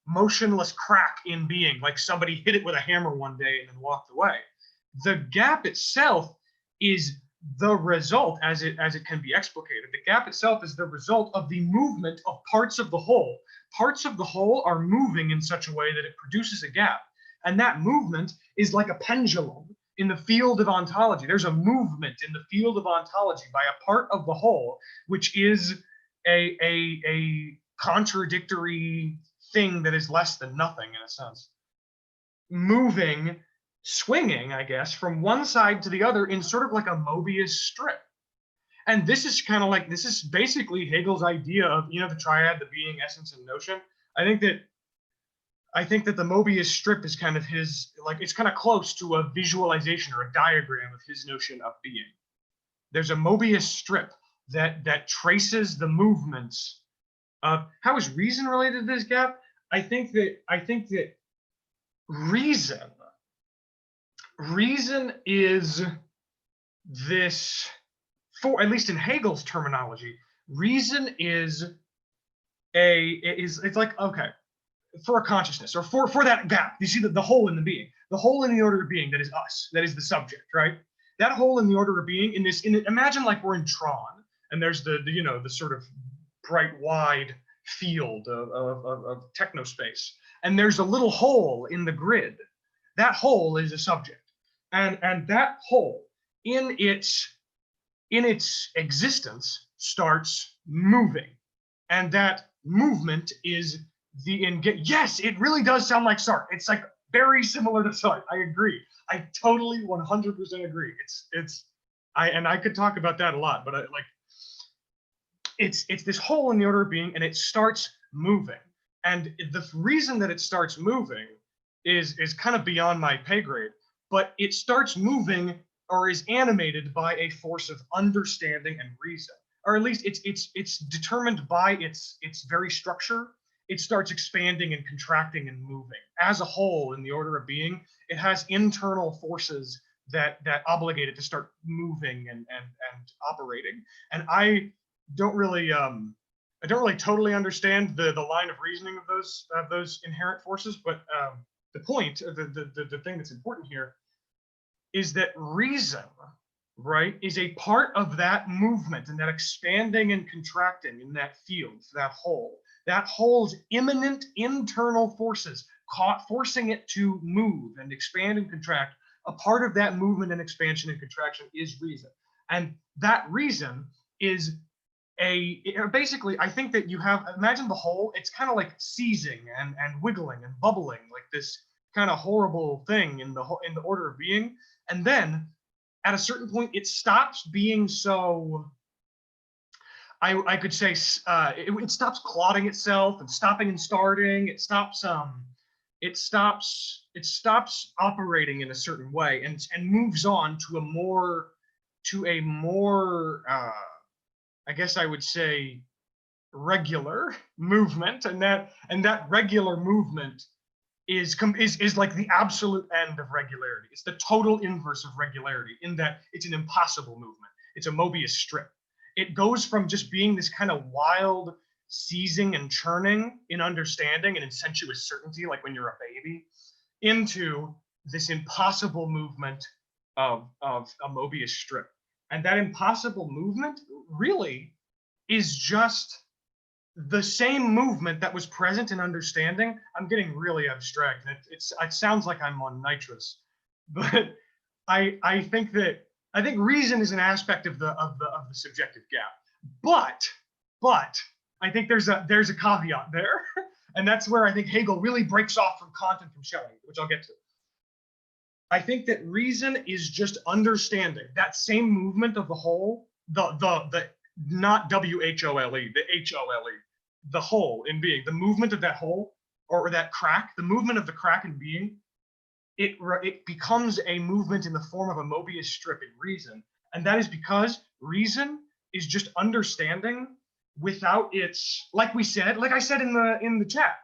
motionless crack in being, like somebody hit it with a hammer one day and then walked away. The gap itself is the result, as it can be explicated. The gap itself is the result of the movement of parts of the whole. Parts of the whole are moving in such a way that it produces a gap. And that movement is like a pendulum in the field of ontology. There's a movement in the field of ontology by a part of the whole, which is a contradictory thing that is less than nothing, in a sense. Moving, swinging, I guess, from one side to the other in sort of like a Mobius strip. And this is kind of like, this is basically Hegel's idea of, the triad, the being, essence, and notion. I think that the Mobius strip is kind of his, like, it's kind of close to a visualization or a diagram of his notion of being. There's a Mobius strip that traces the movements of, how is reason related to this gap? I think that reason is this for at least in Hegel's terminology, reason is it's like, okay, for a consciousness, or for that gap. You see the hole in the being, the hole in the order of being that is us, that is the subject, right? That hole in the order of being imagine like we're in Tron, and there's the sort of bright wide field of technospace, and there's a little hole in the grid. That hole is a subject, and that hole in its existence starts moving, and that movement is yes, it really does sound like Sartre. It's like very similar to Sartre. I agree. I totally 100% agree. I could talk about that a lot, but it's this hole in the order of being, and it starts moving. And the reason that it starts moving is kind of beyond my pay grade, but it starts moving or is animated by a force of understanding and reason, or at least it's determined by its very structure. It starts expanding and contracting and moving as a whole in the order of being. It has internal forces that obligate it to start moving and operating. And I don't really totally understand the line of reasoning of those inherent forces, but the point, the thing that's important here is that reason, right, is a part of that movement and that expanding and contracting in that field, that hole. That hole's immanent internal forces forcing it to move and expand and contract. A part of that movement and expansion and contraction is reason. And that reason is basically, I think that you have, imagine the hole, it's kind of like seizing and wiggling and bubbling, like this kind of horrible thing in the order of being. And then at a certain point, it stops being so, I could say, it stops clotting itself and stopping and starting. It stops operating in a certain way and moves on to a more I guess I would say regular movement, and that regular movement is like the absolute end of regularity. It's the total inverse of regularity, in that it's an impossible movement. It's a Mobius strip. It goes from just being this kind of wild seizing and churning in understanding and in sensuous certainty, like when you're a baby, into this impossible movement of a Mobius strip. And that impossible movement really is just the same movement that was present in understanding. I'm getting really abstract, and it sounds like I'm on nitrous, but I think reason is an aspect of the subjective gap. But I think there's a caveat there, and that's where I think Hegel really breaks off from Kant and from Schelling, which I'll get to. I think that reason is just understanding that same movement of the whole, the not W-H-O-L-E, the H-O-L-E, the whole in being, the movement of that whole, or that crack, the movement of the crack in being, it becomes a movement in the form of a Mobius strip in reason. And that is because reason is just understanding without its, like I said in the chat,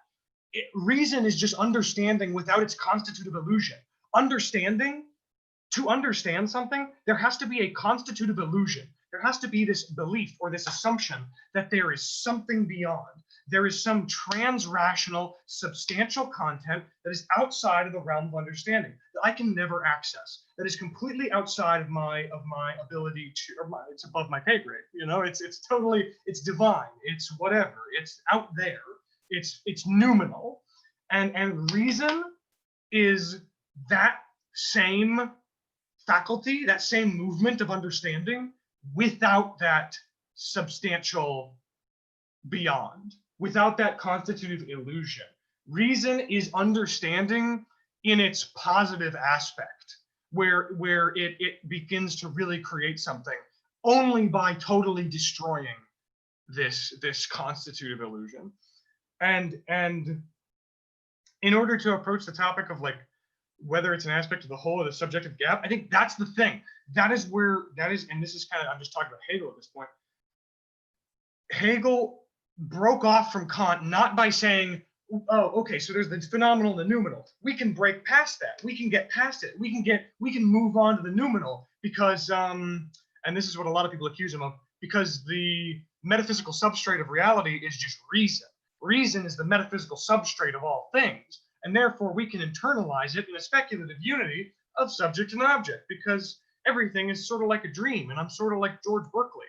reason is just understanding without its constitutive illusion. To understand something, there has to be a constitutive illusion. There has to be this belief or this assumption that there is something beyond. There is some transrational, substantial content that is outside of the realm of understanding that I can never access. That is completely outside of my ability to, it's above my pay grade. It's totally, it's divine. It's whatever. It's out there. It's noumenal, and reason is that same faculty, that same movement of understanding, without that substantial beyond, without that constitutive illusion. Reason is understanding in its positive aspect, where it begins to really create something only by totally destroying this constitutive illusion. And in order to approach the topic of like whether it's an aspect of the whole or the subjective gap, I think that's the thing. And this is kind of, I'm just talking about Hegel at this point. Hegel broke off from Kant not by saying, oh, okay, so there's the phenomenal and the noumenal. We can break past that. We can get past it. We can move on to the noumenal because And this is what a lot of people accuse him of, because the metaphysical substrate of reality is just reason. Reason is the metaphysical substrate of all things, and therefore we can internalize it in a speculative unity of subject and object, because everything is sort of like a dream, and I'm sort of like George Berkeley.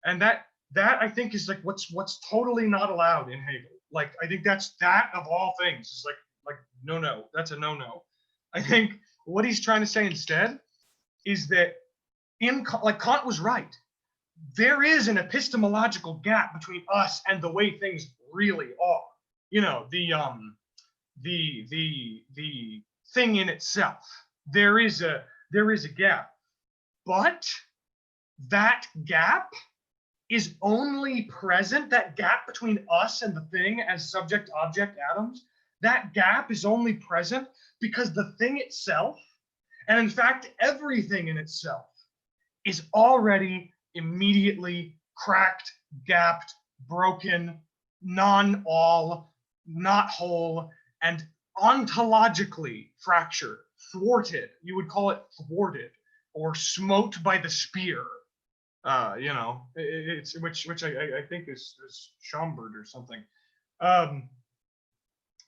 And that I think is like what's totally not allowed in Hegel. Like, I think that of all things is like no, that's a no. I think what he's trying to say instead is that like Kant was right. There is an epistemological gap between us and the way things really are. You know, the thing in itself. There is a gap, but that gap is only present. That gap between us and the thing as subject object atoms. That gap is only present because the thing itself, and in fact everything in itself, is already immediately cracked, gapped, broken, non-all, not whole, and ontologically fractured, thwarted. You would call it thwarted, or smote by the spear. You know, it's which I think is Schomburg or something.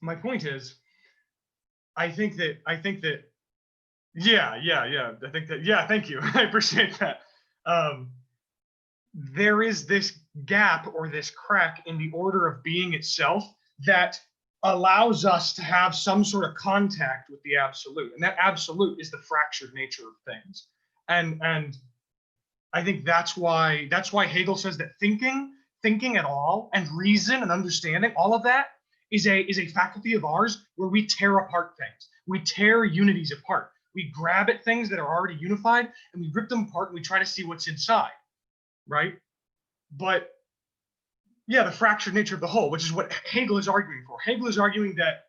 My point is, I think that yeah, I think that, yeah, thank you. I appreciate that. There is this gap or this crack in the order of being itself that allows us to have some sort of contact with the absolute. And that absolute is the fractured nature of things. And I think that's why Hegel says that thinking at all, and reason and understanding, all of that is a faculty of ours where we tear apart things. We tear unities apart. We grab at things that are already unified and we rip them apart and we try to see what's inside, right? But yeah, the fractured nature of the whole, which is what Hegel is arguing for. Hegel is arguing that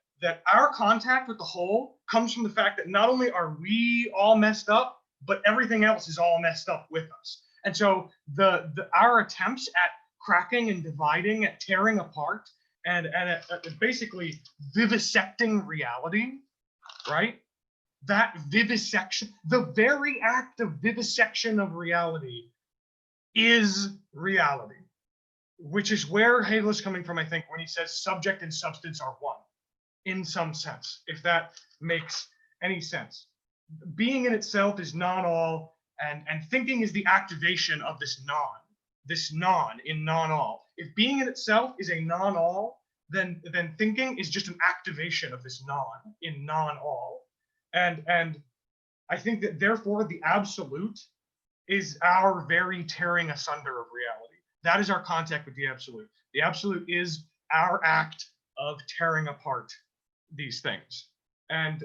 our contact with the whole comes from the fact that not only are we all messed up, but everything else is all messed up with us. And so our attempts at cracking and dividing, at tearing apart, and at basically vivisecting reality, right? That vivisection, the very act of vivisection of reality is reality, which is where Hegel is coming from, I think, when he says subject and substance are one, in some sense, if that makes any sense. Being in itself is non-all, and thinking is the activation of this non in non-all. If being in itself is a non-all, then thinking is just an activation of this non in non-all. And I think that therefore the absolute is our very tearing asunder of reality. That is our contact with the absolute. The absolute is our act of tearing apart these things. And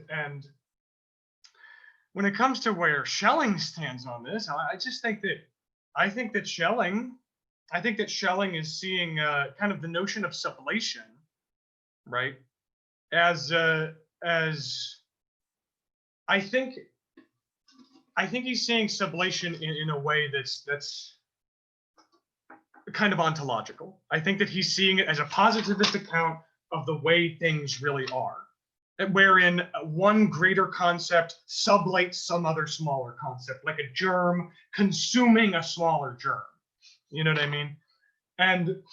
when it comes to where Schelling stands on this, I think that Schelling is seeing kind of the notion of sublation, right? As I think he's seeing sublation in a way that's kind of ontological. I think that he's seeing it as a positivist account of the way things really are, wherein one greater concept sublates some other smaller concept, like a germ consuming a smaller germ. You know what I mean? And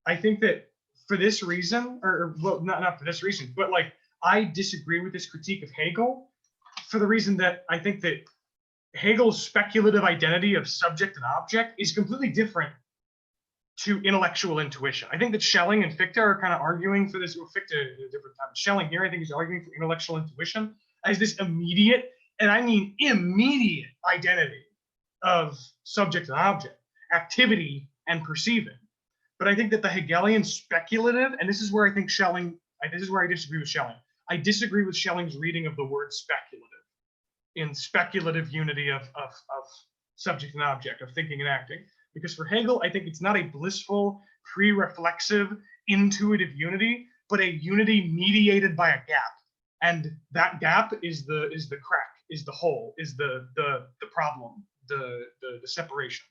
I think that for this reason, or well, not for this reason, but like I disagree with this critique of Hegel for the reason that I think that Hegel's speculative identity of subject and object is completely different to intellectual intuition. I think that Schelling and Fichte are kind of arguing for this. Well, Fichte at a different time. Schelling here, I think, is arguing for intellectual intuition as this immediate, and I mean immediate, identity of subject and object, activity and perceiving. But I think that the Hegelian speculative, and this is where I think Schelling, this is where I disagree with Schelling. I disagree with Schelling's reading of the word speculative in speculative unity of subject and object, of thinking and acting. Because for Hegel, I think it's not a blissful, pre-reflexive, intuitive unity, but a unity mediated by a gap. And that gap is the crack, is the hole, is the problem, the separation.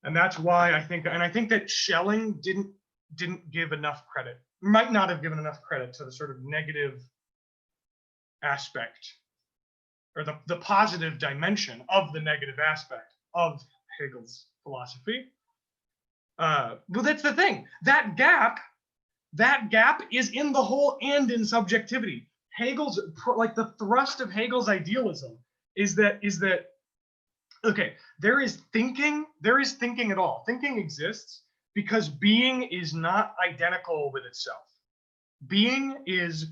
And that's why I think that Schelling didn't give enough credit, might not have given enough credit to the sort of negative aspect, or the positive dimension of the negative aspect of Hegel's philosophy. Well, that's the thing. That gap is in the whole and in subjectivity. Hegel's like the thrust of Hegel's idealism is that okay, there is thinking at all. Thinking exists because being is not identical with itself. Being is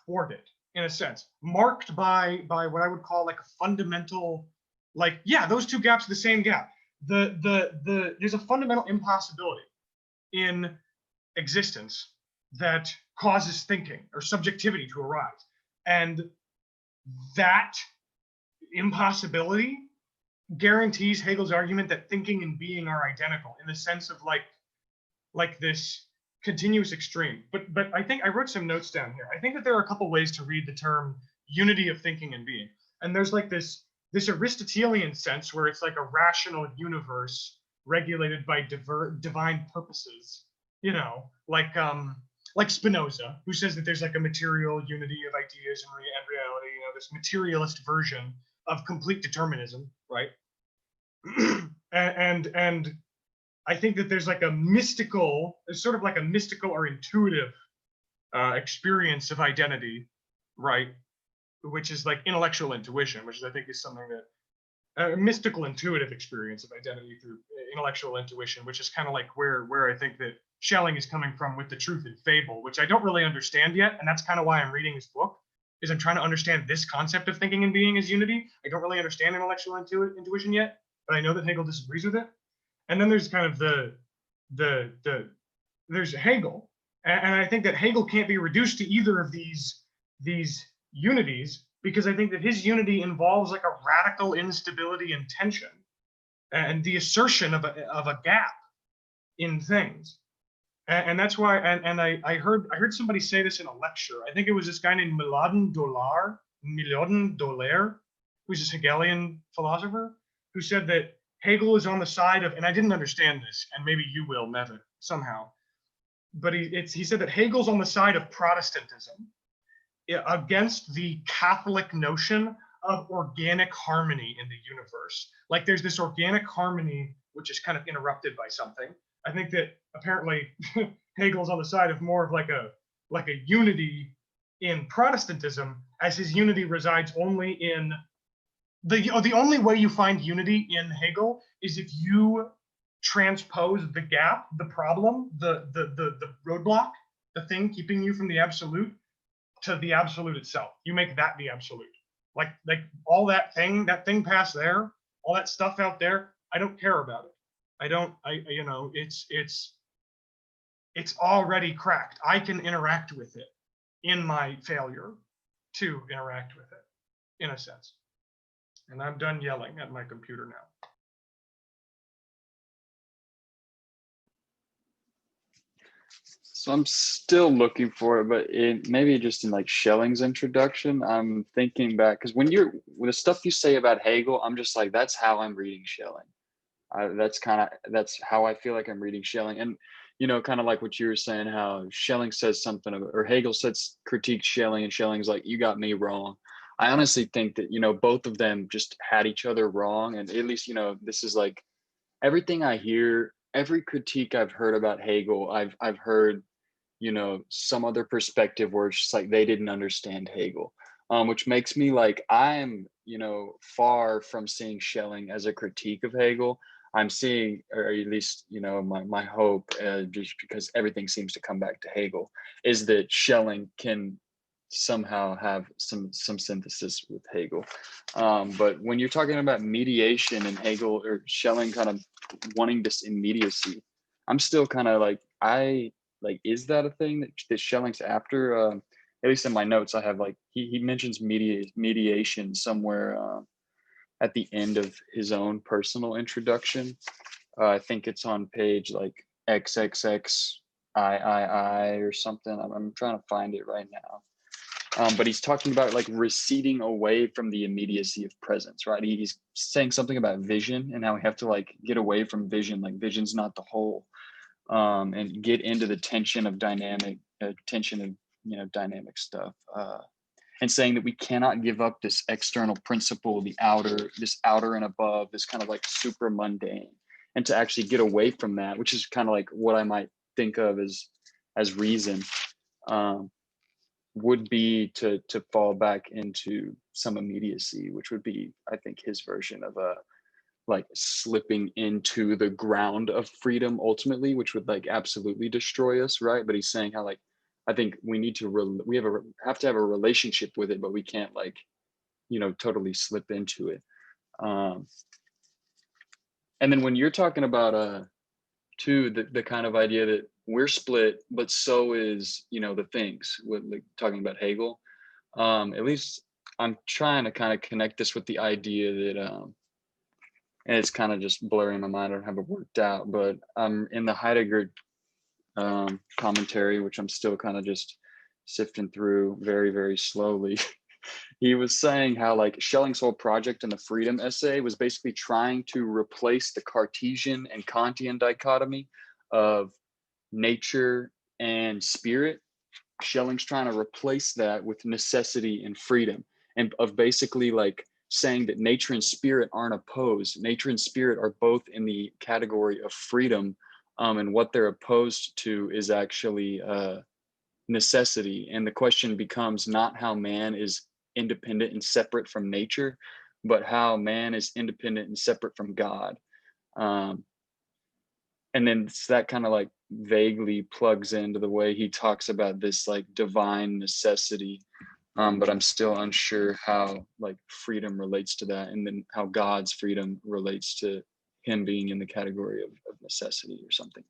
thwarted in a sense, marked by what I would call like a fundamental, like, yeah, those two gaps are the same gap. There's a fundamental impossibility in existence that causes thinking or subjectivity to arise. And that impossibility guarantees Hegel's argument that thinking and being are identical in the sense of like this continuous extreme. But I think I wrote some notes down here. I think that there are a couple ways to read the term unity of thinking and being. And there's like this Aristotelian sense where it's like a rational universe regulated by divine purposes, you know, like Spinoza, who says that there's like a material unity of ideas and reality, you know, this materialist version of complete determinism, right? and I think that there's like a mystical, sort of like a mystical or intuitive experience of identity, right? Which is like intellectual intuition, which I think is something that a mystical intuitive experience of identity through intellectual intuition, which is kind of like where I think that Schelling is coming from with the truth and fable, which I don't really understand yet. And that's kind of why I'm reading this book, is I'm trying to understand this concept of thinking and being as unity. I don't really understand intellectual intuition yet, but I know that Hegel disagrees with it. And then there's kind of there's Hegel. And I think that Hegel can't be reduced to either of these unities, because I think that his unity involves like a radical instability and tension and the assertion of a gap in things. And that's why, and I heard somebody say this in a lecture. I think it was this guy named Milan Dolar, who's a Hegelian philosopher, who said that Hegel is on the side of, and I didn't understand this, and maybe you will, Mevin, somehow, but he said that Hegel's on the side of Protestantism against the Catholic notion of organic harmony in the universe. Like there's this organic harmony which is kind of interrupted by something. I think that apparently Hegel's on the side of more of like a unity in Protestantism, as his unity resides only in the only way you find unity in Hegel is if you transpose the gap, the problem, the roadblock, the thing keeping you from the absolute, to the absolute itself. You make that the absolute. Like all that thing past there, all that stuff out there, I don't care about it. You know, it's already cracked. I can interact with it in my failure to interact with it, in a sense. And I'm done yelling at my computer now. So I'm still looking for it, but maybe just in like Schelling's introduction, I'm thinking back, because with the stuff you say about Hegel, I'm just like, that's how I'm reading Schelling. That's how I feel like I'm reading Schelling. And, you know, kind of like what you were saying, how Schelling says something, or Hegel critiques Schelling, and Schelling's like, you got me wrong. I honestly think that, you know, both of them just had each other wrong. And at least, you know, this is like everything I hear, every critique I've heard about Hegel, I've heard, you know, some other perspective where it's just like they didn't understand Hegel, which makes me like, I'm, you know, far from seeing Schelling as a critique of Hegel. I'm seeing, or at least, you know, my hope, just because everything seems to come back to Hegel, is that Schelling can somehow have some synthesis with Hegel. But when you're talking about mediation and Hegel or Schelling kind of wanting this immediacy, I'm still kind of like, is that a thing that Schelling's after? At least in my notes, I have like, he mentions mediation somewhere at the end of his own personal introduction. I think it's on page like XXXIII or something. I'm trying to find it right now. But he's talking about like receding away from the immediacy of presence, right? He's saying something about vision and how we have to like get away from vision, like vision's not the whole, and get into the tension of dynamic stuff. and saying that we cannot give up this external principle, this outer and above, this kind of like super mundane, and to actually get away from that, which is kind of like what I might think of as reason, would be to fall back into some immediacy, which would be, I think, his version of a like slipping into the ground of freedom ultimately, which would like absolutely destroy us, right? But he's saying how like I think we need to have to have a relationship with it, but we can't like, you know, totally slip into it. And then when you're talking about too, the kind of idea that we're split, but so is, you know, the things with like talking about Hegel. At least I'm trying to kind of connect this with the idea that and it's kind of just blurring my mind. I don't have it worked out, but in the Heidegger commentary, which I'm still kind of just sifting through very, very slowly. He was saying how like Schelling's whole project in the freedom essay was basically trying to replace the Cartesian and Kantian dichotomy of nature and spirit. Schelling's trying to replace that with necessity and freedom, and of basically like saying that nature and spirit aren't opposed. Nature and spirit are both in the category of freedom, and what they're opposed to is actually necessity. And the question becomes not how man is independent and separate from nature, but how man is independent and separate from God. And then that kind of like vaguely plugs into the way he talks about this like divine necessity. But I'm still unsure how like freedom relates to that, and then how God's freedom relates to him being in the category of necessity or something.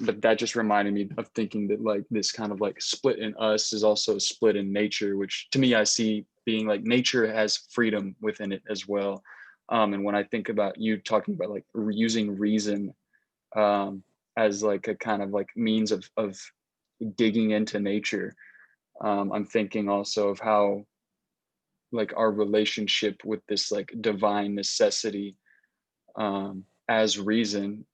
But that just reminded me of thinking that like this kind of like split in us is also a split in nature, which to me I see being like nature has freedom within it as well. And when I think about you talking about like using reason as like a kind of like means of digging into nature, I'm thinking also of how like our relationship with this like divine necessity as reason.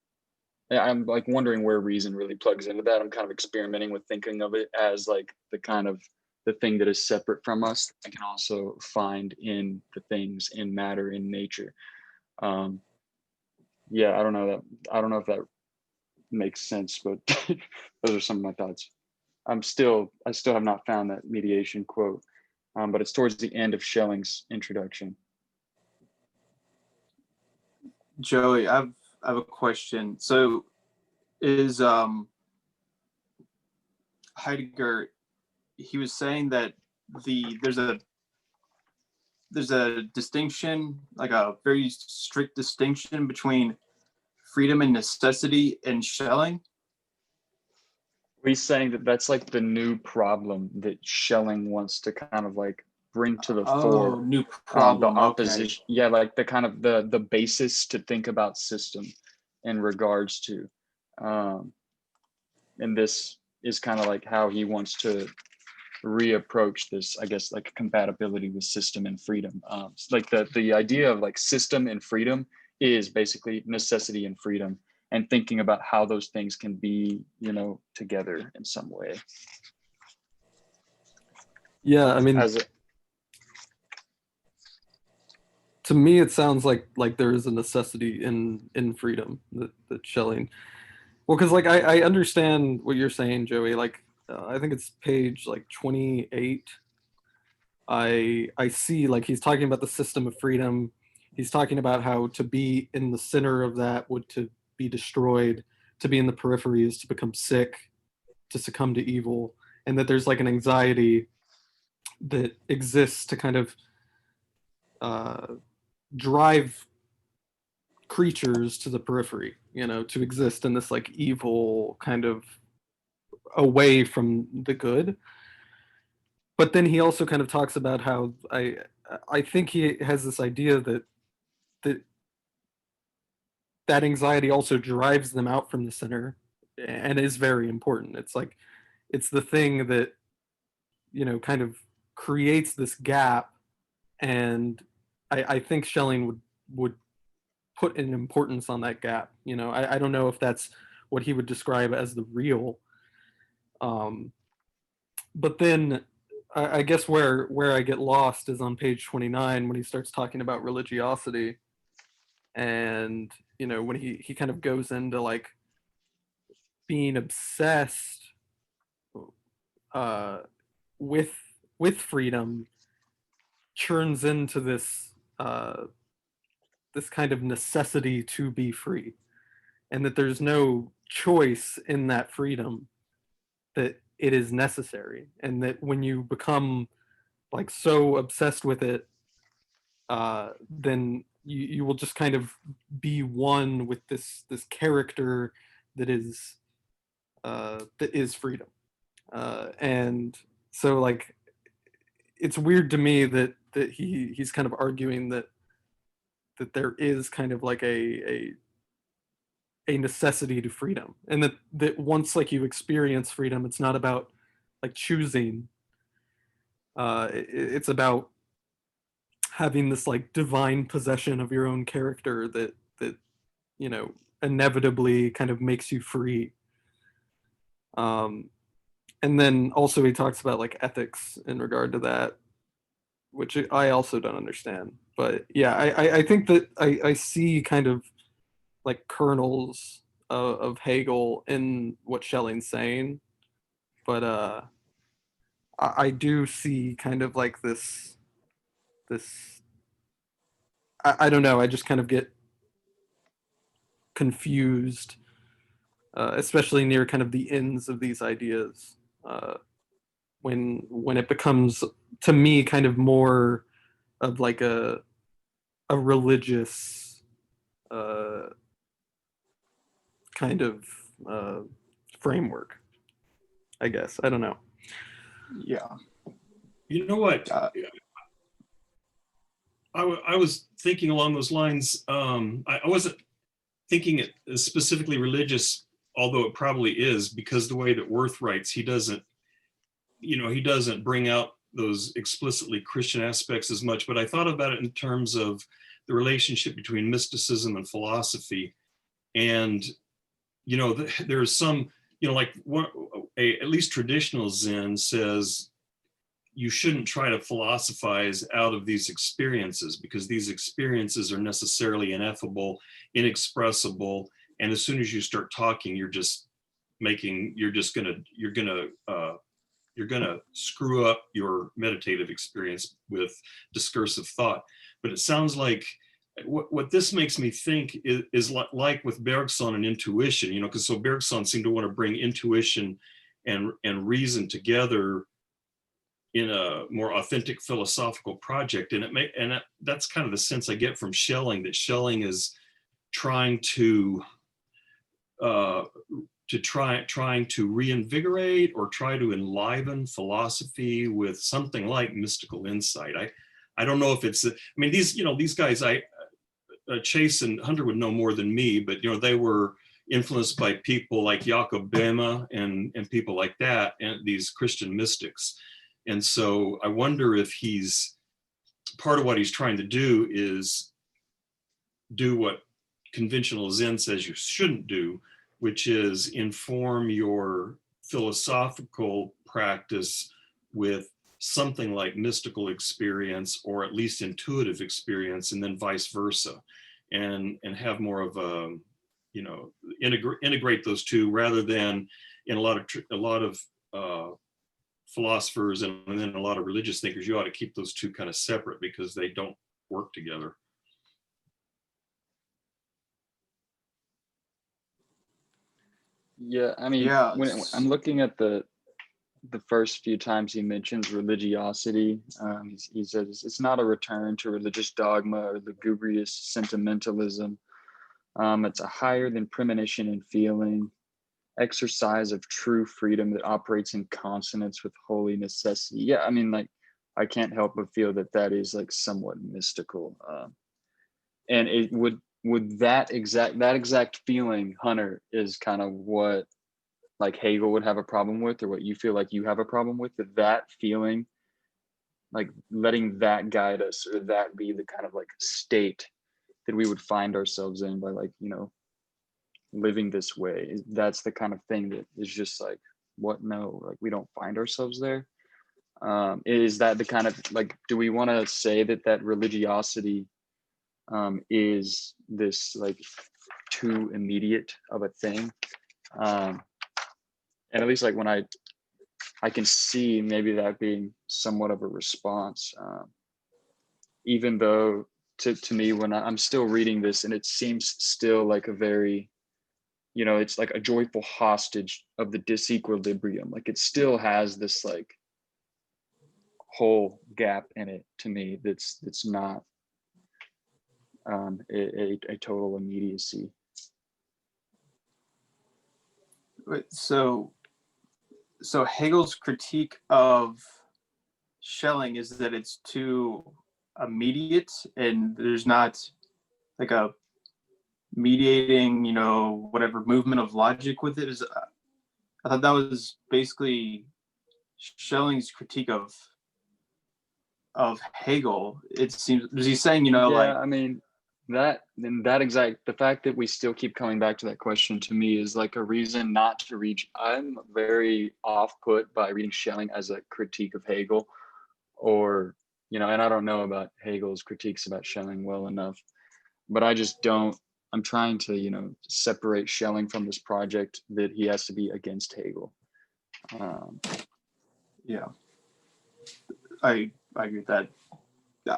I'm like wondering where reason really plugs into that. I'm kind of experimenting with thinking of it as like the kind of the thing that is separate from us. I can also find in the things in matter in nature. Yeah, I don't know if that makes sense, but those are some of my thoughts. I still have not found that mediation quote, but it's towards the end of Schelling's introduction. Joey, I have a question. So is Heidegger, he was saying that there's a distinction, like a very strict distinction between freedom and necessity in Schelling. He's saying that that's like the new problem that Schelling wants to kind of like bring to the fore. New problem. The opposition, okay. Yeah, like the kind of the basis to think about system in regards to, and this is kind of like how he wants to reapproach this, I guess, like compatibility with system and freedom. Like the idea of like system and freedom is basically necessity and freedom, and thinking about how those things can be, you know, together in some way. Yeah, I mean, to me, it sounds like there is a necessity in freedom that Schelling. Well, because like I understand what you're saying, Joey. Like I think it's page like 28. I see like he's talking about the system of freedom. He's talking about how to be in the center of that would to be destroyed, to be in the periphery is to become sick, to succumb to evil, and that there's like an anxiety that exists to kind of drive creatures to the periphery, you know, to exist in this like evil kind of away from the good. But then he also kind of talks about how I think he has this idea that anxiety also drives them out from the center and is very important. It's like it's the thing that, you know, kind of creates this gap, and I think Schelling would put an importance on that gap. You know, I don't know if that's what he would describe as the real, but then I guess where I get lost is on page 29 when he starts talking about religiosity, and when he kind of goes into like being obsessed uh, with freedom, churns into this kind of necessity to be free, and that there's no choice in that freedom, that it is necessary, and that when you become like so obsessed with it, then you will just kind of be one with this character that is freedom. And so like it's weird to me that he's kind of arguing that there is kind of like a necessity to freedom, and that once like you experience freedom, it's not about like choosing. It's about having this like divine possession of your own character that inevitably kind of makes you free. And then also he talks about like ethics in regard to that, which I also don't understand. But yeah, I think that I see kind of like kernels of Hegel in what Schelling's saying, but I do see kind of like this I don't know, I just kind of get confused, especially near kind of the ends of these ideas, when it becomes to me kind of more of like a religious kind of framework, I guess. I don't know. Yeah. You know what? I was thinking along those lines. I wasn't thinking it as specifically religious, although it probably is, because the way that Worth writes, he doesn't bring out those explicitly Christian aspects as much. But I thought about it in terms of the relationship between mysticism and philosophy. And there's some, like at least traditional Zen says you shouldn't try to philosophize out of these experiences, because these experiences are necessarily ineffable, inexpressible, and as soon as you start talking, you're gonna screw up your meditative experience with discursive thought. But it sounds like what this makes me think is like with Bergson and intuition, because so Bergson seemed to want to bring intuition and reason together in a more authentic philosophical project. And that's kind of the sense I get from Schelling, that Schelling is trying to reinvigorate or try to enliven philosophy with something like mystical insight. I don't know if it's, I mean, these guys, Chase and Hunter would know more than me, but they were influenced by people like Jakob Böhme and people like that, and these Christian mystics. And so I wonder if part of what he's trying to do is do what conventional Zen says you shouldn't do, which is inform your philosophical practice with something like mystical experience, or at least intuitive experience, and then vice versa, and have more of a, integrate those two, rather than in a lot of philosophers and then a lot of religious thinkers, you ought to keep those two kind of separate because they don't work together. Yeah, I mean, Yeah. when I'm looking at the first few times he mentions religiosity, he says it's not a return to religious dogma or lugubrious sentimentalism. It's a higher than premonition and feeling, exercise of true freedom that operates in consonance with holy necessity. Yeah, I mean, like, I can't help but feel that is like somewhat mystical. And it would that exact feeling, Hunter, is kind of what like Hegel would have a problem with, or what you feel like you have a problem with, that feeling, like letting that guide us, or that be the kind of like state that we would find ourselves in by, like, living this way. That's the kind of thing that is just like what no, like we don't find ourselves there. Is that the kind of like, do we want to say that religiosity is this like too immediate of a thing? And at least like when I can see maybe that being somewhat of a response, even though to me when I'm still reading this and it seems still like a very, you know, it's like a joyful hostage of the disequilibrium. Like it still has this like whole gap in it to me that's not a total immediacy. So Hegel's critique of Schelling is that it's too immediate and there's not like a mediating, you know, whatever movement of logic with it. Is I thought that was basically Schelling's critique of Hegel. It seems, is he saying, you know, Yeah, like, I mean the fact that we still keep coming back to that question to me is like a reason not to read. I'm very off put by reading Schelling as a critique of Hegel, or, you know, and I don't know about Hegel's critiques about Schelling well enough, but I just don't. I'm trying to, you know, separate Schelling from this project that he has to be against Hegel. yeah, I agree with that.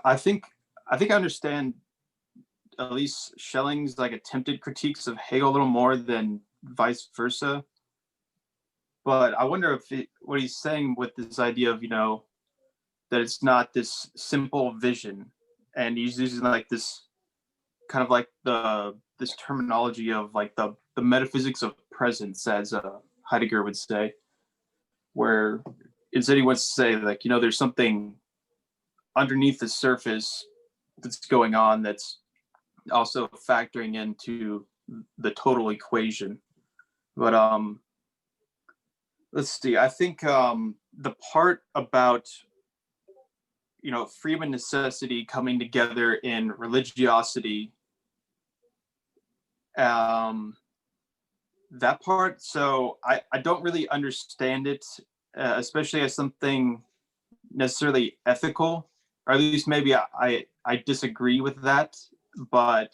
I think I understand at least Schelling's like attempted critiques of Hegel a little more than vice versa. But I wonder if what he's saying with this idea of, you know, that it's not this simple vision, and he's using like this kind of like this terminology of like the metaphysics of presence, as Heidegger would say, where instead he wants to say like, you know, there's something underneath the surface that's going on that's also factoring into the total equation. But let's see, I think the part about, you know, freedom and necessity coming together in religiosity, that part, so I don't really understand it, especially as something necessarily ethical, or at least maybe I disagree with that, but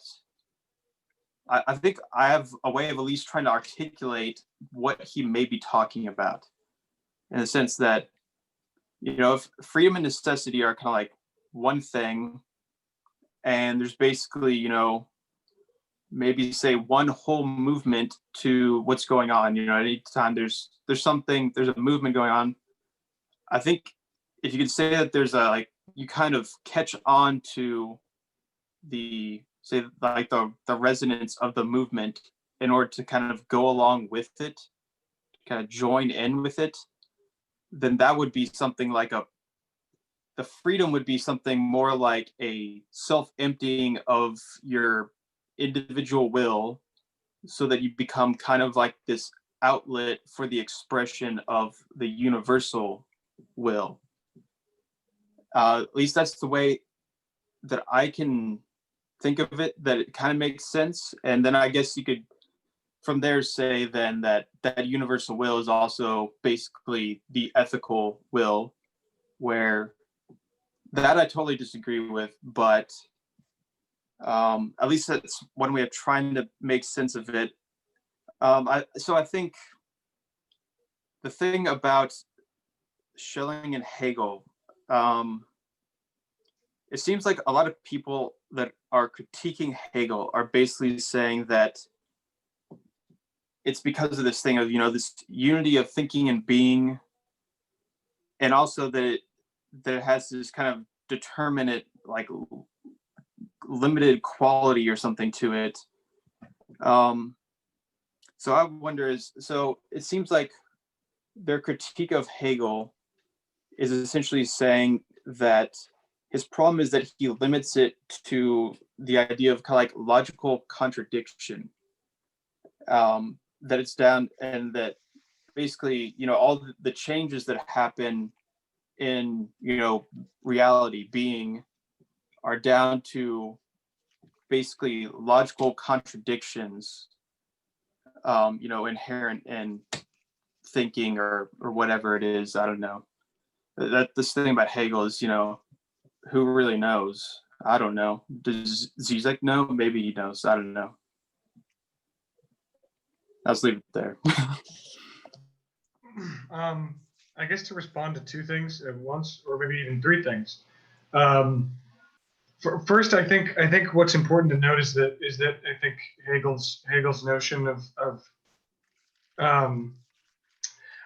I think I have a way of at least trying to articulate what he may be talking about, in the sense that, you know, if freedom and necessity are kind of like one thing, and there's basically, you know, maybe say one whole movement to what's going on, you know, at any time there's a movement going on. I think if you could say that there's a, like, you kind of catch on to the, say, like the resonance of the movement in order to kind of go along with it, kind of join in with it, then that would be something like the freedom would be something more like a self-emptying of your individual will, so that you become kind of like this outlet for the expression of the universal will. At least that's the way that I can think of it, that it kind of makes sense. And then I guess you could from there say then that universal will is also basically the ethical will, where that I totally disagree with, but at least that's one way of trying to make sense of it. So I think the thing about Schelling and Hegel, it seems like a lot of people that are critiquing Hegel are basically saying that it's because of this thing of, you know, this unity of thinking and being, and also that it has this kind of determinate, like, limited quality or something to it. So I wonder so it seems like their critique of Hegel is essentially saying that his problem is that he limits it to the idea of kind of like logical contradiction, that it's down, and that basically, you know, all the changes that happen in, you know, reality being are down to basically logical contradictions, you know, inherent in thinking or whatever it is. I don't know. That this thing about Hegel is, you know, who really knows? I don't know. Does Zizek know? Maybe he knows. I don't know. I'll leave it there. I guess to respond to two things at once, or maybe even three things. First, I think what's important to note is that I think Hegel's notion of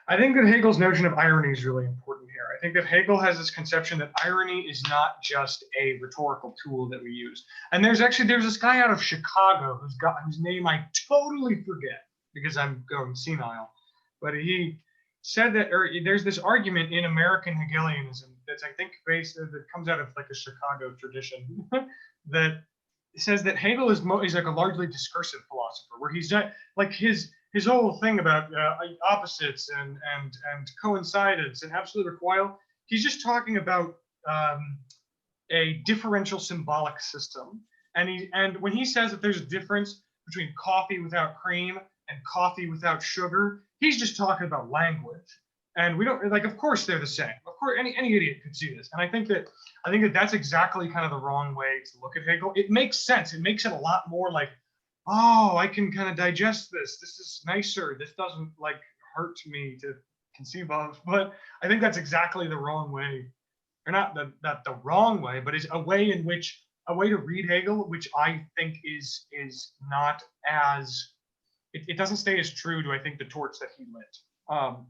I think that Hegel's notion of irony is really important here. I think that Hegel has this conception that irony is not just a rhetorical tool that we use. And there's this guy out of Chicago whose name I totally forget because I'm going senile, but he said that, or there's this argument in American Hegelianism that's, I think, based that comes out of like a Chicago tradition that says that Hegel is like a largely discursive philosopher, where he's not like his whole thing about opposites and coincidence and absolute recoil. He's just talking about a differential symbolic system, and when he says that there's a difference between coffee without cream and coffee without sugar, he's just talking about language. And we don't like, of course they're the same. Of course, any idiot could see this. And I think that that's exactly kind of the wrong way to look at Hegel. It makes sense. It makes it a lot more like, oh, I can kind of digest this. This is nicer. This doesn't like hurt me to conceive of. But I think that's exactly the wrong way, or not the wrong way, but is a way to read Hegel, which I think is not as it doesn't stay as true to, I think, the torch that he lit.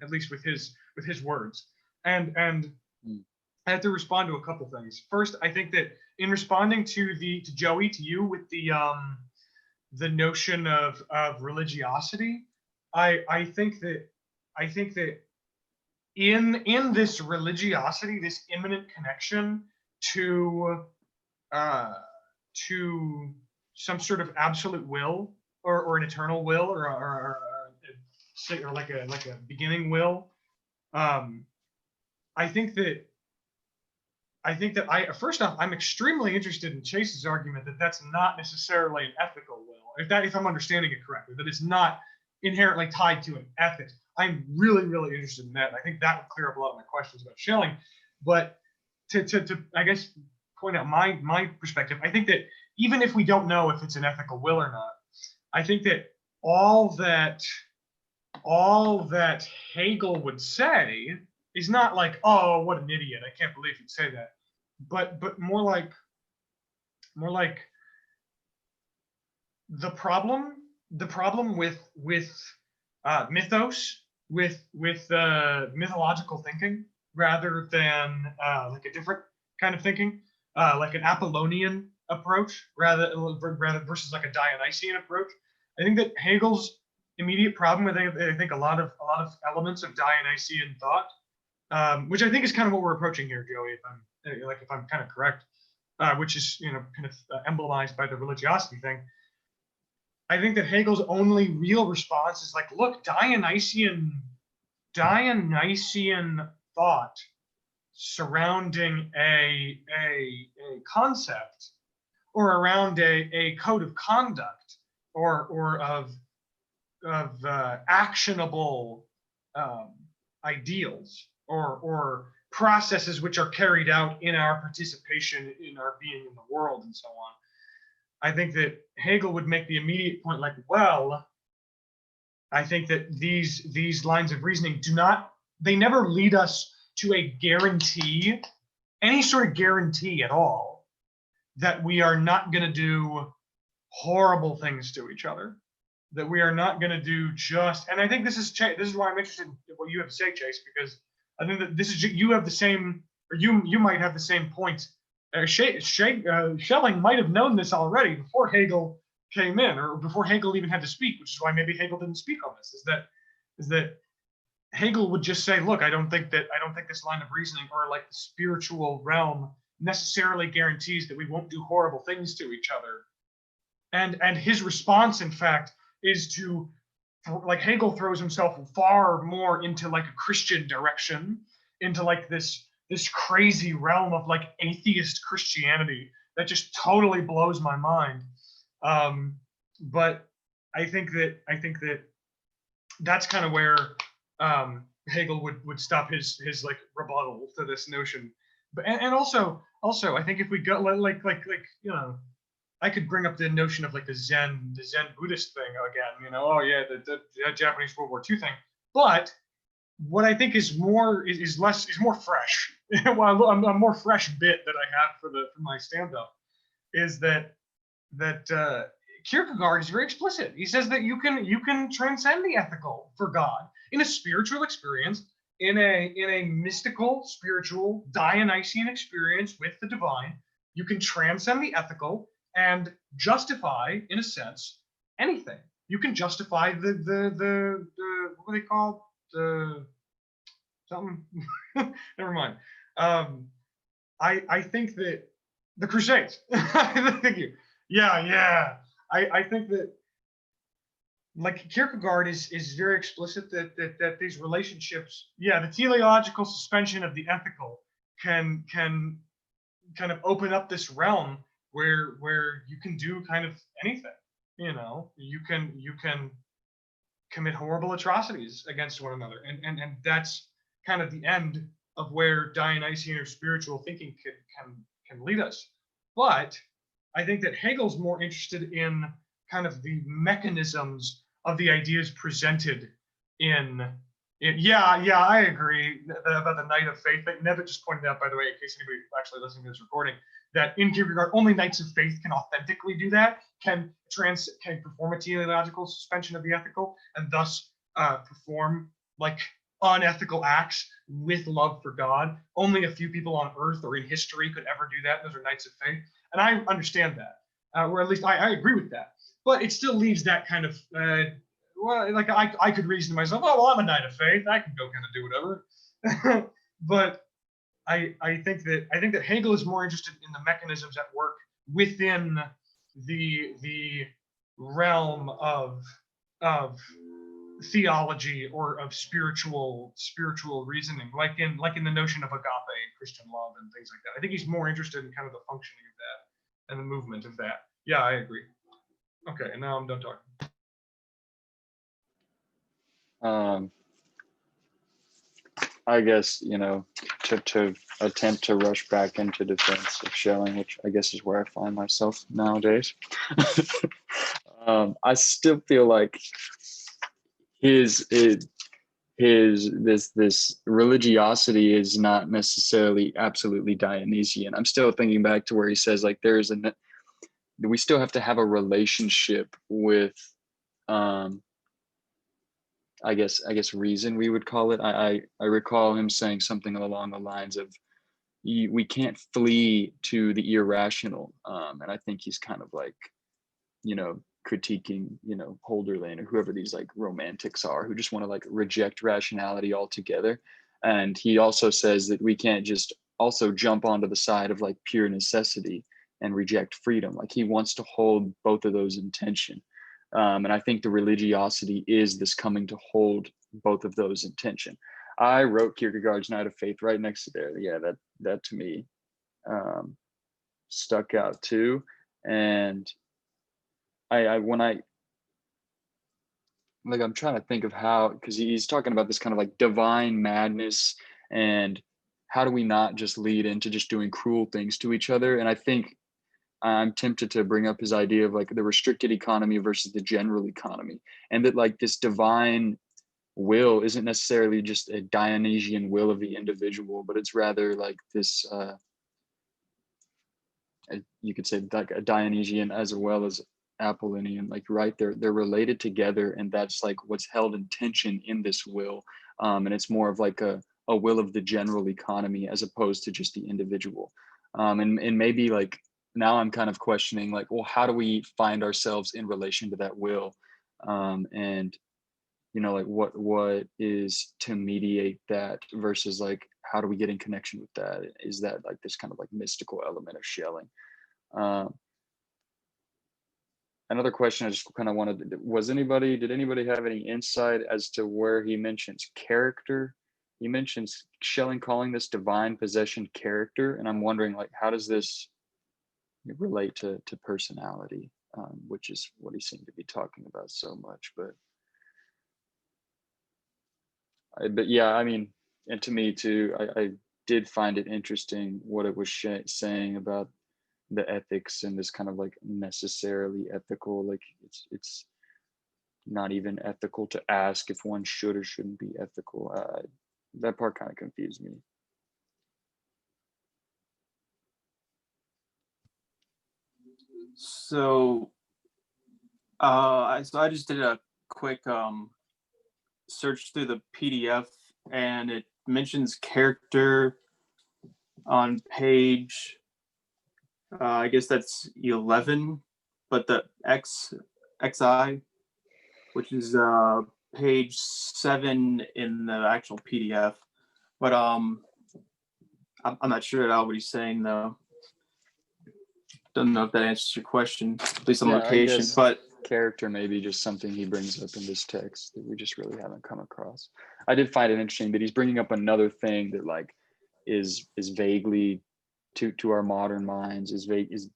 At least with his words. And I have to respond to a couple things. First, I think that in responding to Joey, to you with the notion of religiosity, I think that in this religiosity, this immanent connection to some sort of absolute will or an eternal will or like a beginning will. I think that first off, I'm extremely interested in Chase's argument that that's not necessarily an ethical will. If I'm understanding it correctly, that it's not inherently tied to an ethic. I'm really, really interested in that. And I think that would clear up a lot of my questions about Schelling. But to I guess point out my perspective, I think that even if we don't know if it's an ethical will or not, I think that all that Hegel would say is not like, oh, what an idiot, I can't believe he'd say that, but more like the problem with mythos, with mythological thinking, rather than like a different kind of thinking, like an Apollonian approach, rather versus like a Dionysian approach. I think that Hegel's immediate problem with, I think, a lot of elements of Dionysian thought, which I think is kind of what we're approaching here, Joey, if I'm kind of correct, which is kind of emblemized by the religiosity thing. I think that Hegel's only real response is like, look, Dionysian thought surrounding a concept or around a code of conduct or of actionable ideals or processes which are carried out in our participation in our being in the world and so on. I think that Hegel would make the immediate point like, well, I think that these lines of reasoning they never lead us to a guarantee, any sort of guarantee at all, that we are not going to do horrible things to each other, that we are not going to do and I think this is why I'm interested in what you have to say, Chase, because I think that you have the same, or you might have the same point. Schelling might have known this already before Hegel came in, or before Hegel even had to speak, which is why maybe Hegel didn't speak on this. Is that Hegel would just say, look, I don't think this line of reasoning or like the spiritual realm necessarily guarantees that we won't do horrible things to each other. And his response, in fact, is to, like, Hegel throws himself far more into like a Christian direction, into like this crazy realm of like atheist Christianity that just totally blows my mind. But I think that that's kind of where Hegel would stop his like rebuttal to this notion. But and also I think if we go like I could bring up the notion of like the Zen Buddhist thing again. Oh yeah, the Japanese World War II thing. But what I think is more fresh. Well, a more fresh bit that I have for my stand up is that Kierkegaard is very explicit. He says that you can transcend the ethical for God in a spiritual experience, in a mystical, spiritual, Dionysian experience with the divine. You can transcend the ethical and justify, in a sense, anything. You can justify the what do they call the something? Never mind. I think that the Crusades. Thank you. Yeah. I think that like Kierkegaard is very explicit that these relationships, the teleological suspension of the ethical can kind of open up this realm where you can do kind of anything. You can commit horrible atrocities against one another, and that's kind of the end of where Dionysian or spiritual thinking can lead us. But I think that Hegel's more interested in kind of the mechanisms of the ideas presented in I agree about the Knight of Faith that Nevitt just pointed out, by the way, in case anybody actually listening to this recording, that in Kierkegaard only Knights of Faith can authentically do that, can perform a teleological suspension of the ethical, and thus perform like unethical acts with love for God. Only a few people on earth or in history could ever do that. Those are Knights of Faith, and I understand that, or at least I agree with that. But it still leaves that kind of like I could reason to myself, oh well, I'm a Knight of Faith, I can go kind of do whatever. But I think that Hegel is more interested in the mechanisms at work within the realm of theology or of spiritual reasoning, like in the notion of agape and Christian love and things like that. I think he's more interested in kind of the functioning of that and the movement of that. Yeah, I agree. Okay, and now I'm done talking. I guess, to attempt to rush back into defense of Schelling, which I guess is where I find myself nowadays. I still feel like this religiosity is not necessarily absolutely Dionysian. I'm still thinking back to where he says like we still have to have a relationship with I guess reason, we would call it. I recall him saying something along the lines of we can't flee to the irrational, and I think he's kind of like critiquing Holderlin or whoever these like romantics are who just want to like reject rationality altogether. And he also says that we can't just also jump onto the side of like pure necessity and reject freedom. Like he wants to hold both of those in tension. And I think the religiosity is this coming to hold both of those in tension. I wrote Kierkegaard's Knight of Faith right next to there. Yeah, that to me stuck out too. And I'm trying to think of how, because he's talking about this kind of like divine madness and how do we not just lead into just doing cruel things to each other. And I think I'm tempted to bring up his idea of like the restricted economy versus the general economy, and that like this divine will isn't necessarily just a Dionysian will of the individual, but it's rather like this you could say like a Dionysian as well as Apollonian, like right, they're related together, and that's like what's held in tension in this will, and it's more of like a will of the general economy as opposed to just the individual, and maybe like now I'm kind of questioning like, well, how do we find ourselves in relation to that will, and like what is to mediate that versus like how do we get in connection with that? Is that like this kind of like mystical element of Schelling? Another question I just kind of wanted, did anybody have any insight as to where he mentions character? He mentions Schelling calling this divine possession character, and I'm wondering like, how does this relate to personality, which is what he seemed to be talking about so much. But But yeah, I mean, and to me too, I did find it interesting what it was saying about the ethics and this kind of like necessarily ethical, like it's not even ethical to ask if one should or shouldn't be ethical. That part kind of confused me. So, I just did a quick search through the PDF, and it mentions character on page, I guess that's 11, but the XI, which is page 7 in the actual PDF. But I'm not sure at all what he's saying though. Don't know if that answers your question, at least on Yeah, I location. guess But character may be just something he brings up in this text that we just really haven't come across. I did find it interesting that he's bringing up another thing that like is vaguely to our modern minds is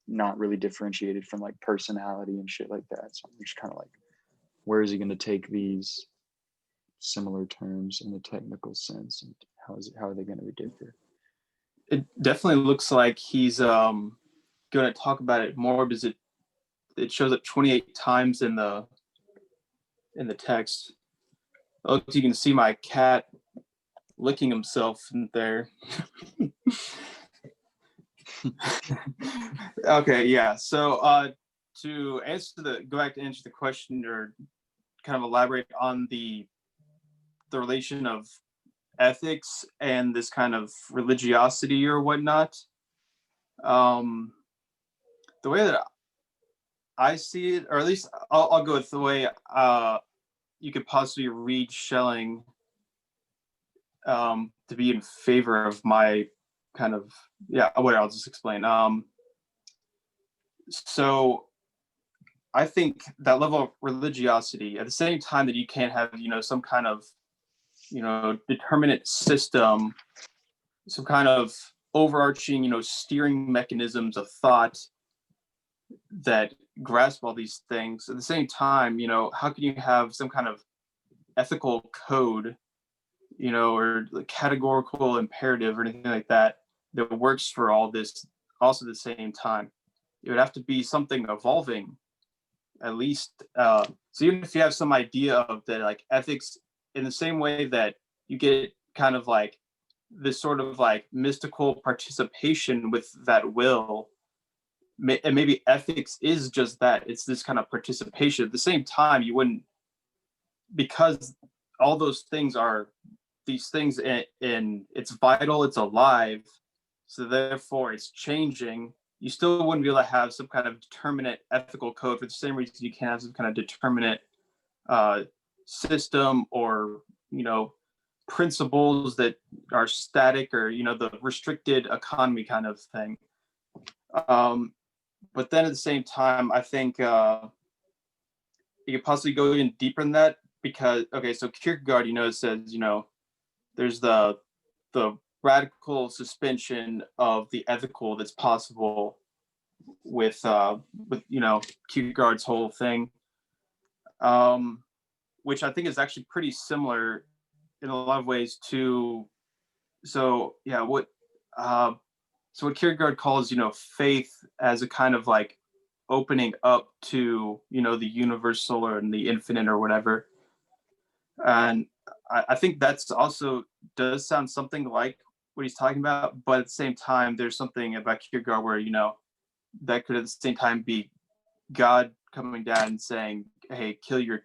not really differentiated from like personality and shit like that. So I'm just kind of like, where is he going to take these similar terms in a technical sense, and how are they going to differ? it definitely looks like he's going to talk about it more because it shows up 28 times in the text. Oh, you can see my cat licking himself in there. Okay, yeah. So to go back to answer the question, or kind of elaborate on the relation of ethics and this kind of religiosity or whatnot. The way that I see it, or at least I'll go with the way you could possibly read Schelling to be in favor of my kind of, whatever, I'll just explain. So I think that level of religiosity, at the same time that you can't have, some kind of, determinate system, some kind of overarching, steering mechanisms of thought that grasp all these things. At the same time, how can you have some kind of ethical code, or categorical imperative or anything like that works for all this also at the same time? It would have to be something evolving, at least. So even if you have some idea of the like ethics, in the same way that you get kind of like this sort of like mystical participation with that will, and maybe ethics is just that, it's this kind of participation. At the same time, you wouldn't, because all those things are these things, in it's vital, it's alive, so therefore it's changing. You still wouldn't be able to have some kind of determinate ethical code for the same reason you can't have some kind of determinate system, or principles that are static, or the restricted economy kind of thing. But then at the same time, I think you could possibly go even deeper than that, because so Kierkegaard, it says, there's the radical suspension of the ethical that's possible with Kierkegaard's whole thing, which I think is actually pretty similar in a lot of ways to what Kierkegaard calls faith as a kind of like opening up to the universal or the infinite or whatever. And I think that's also does sound something like what he's talking about, but at the same time, there's something about Kierkegaard where that could at the same time be God coming down and saying, "Hey, kill your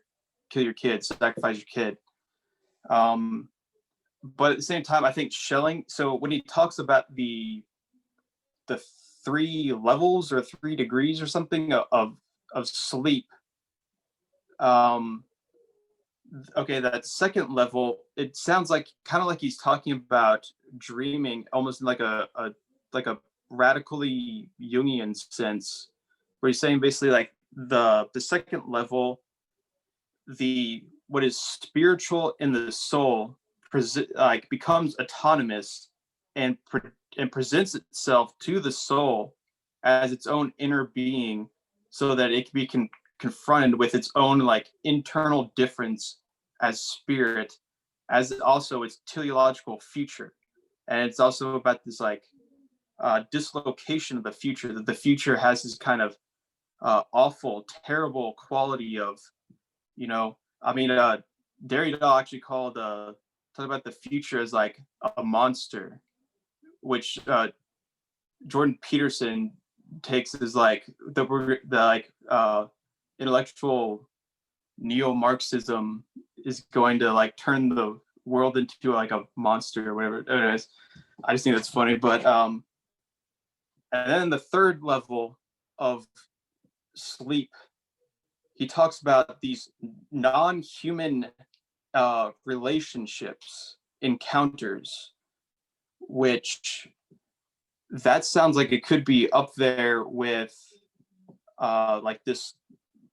kid, sacrifice your kid." But at the same time, I think Schelling. So when he talks about the 3 levels or 3 degrees or something of sleep, that second level, it sounds like kind of like he's talking about dreaming, almost in like a radically Jungian sense, where he's saying basically like the second level, what is spiritual in the soul becomes autonomous, and presents itself to the soul as its own inner being, so that it can be confronted with its own like internal difference as spirit, as also its teleological future. And it's also about this like dislocation of the future, that the future has this kind of awful, terrible quality of, I mean, Derrida actually talked about the future as like a monster, which Jordan Peterson takes as like the like intellectual neo-Marxism is going to like turn the world into like a monster or whatever. Anyways, I just think that's funny. But and then the third level of sleep, he talks about these non-human relationships, encounters, which that sounds like it could be up there with like this,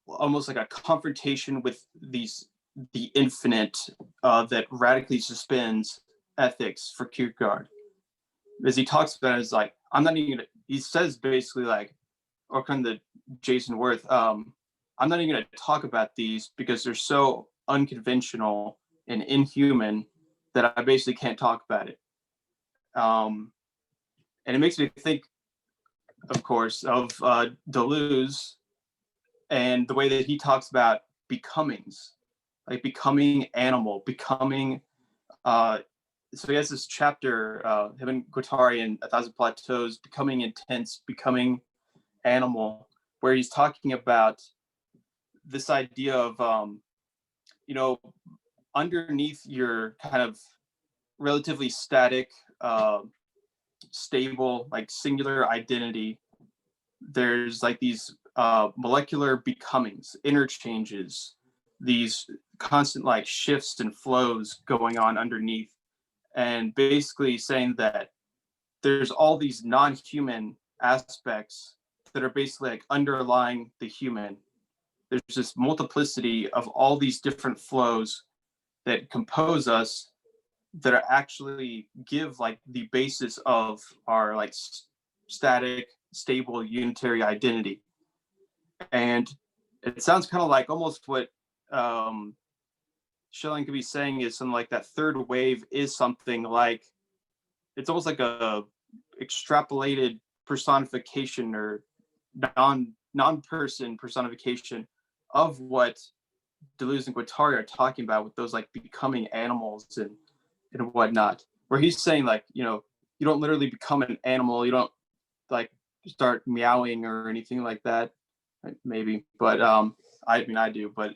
almost like a confrontation with the infinite that radically suspends ethics for Kierkegaard. As he talks about it, it's like, I'm not even gonna, he says basically like, or kind of Jason Worth, I'm not even gonna talk about these because they're so unconventional and inhuman that I basically can't talk about it. And it makes me think, of course, of Deleuze and the way that he talks about becomings, like becoming animal, becoming. So he has this chapter, him and Guattari in A Thousand Plateaus, becoming intense, becoming animal, where he's talking about this idea of, underneath your kind of relatively static, stable, like singular identity, there's like these molecular becomings, interchanges, these constant like shifts and flows going on underneath, and basically saying that there's all these non-human aspects that are basically like underlying the human. There's this multiplicity of all these different flows that compose us, that are actually give like the basis of our like static, stable, unitary identity. And it sounds kind of like almost what Schelling could be saying is something like that third wave is something like, it's almost like a extrapolated personification or non-person personification of what Deleuze and Guattari are talking about with those like becoming animals and whatnot, where he's saying like, you don't literally become an animal, you don't like start meowing or anything like that, maybe, but I mean I do, but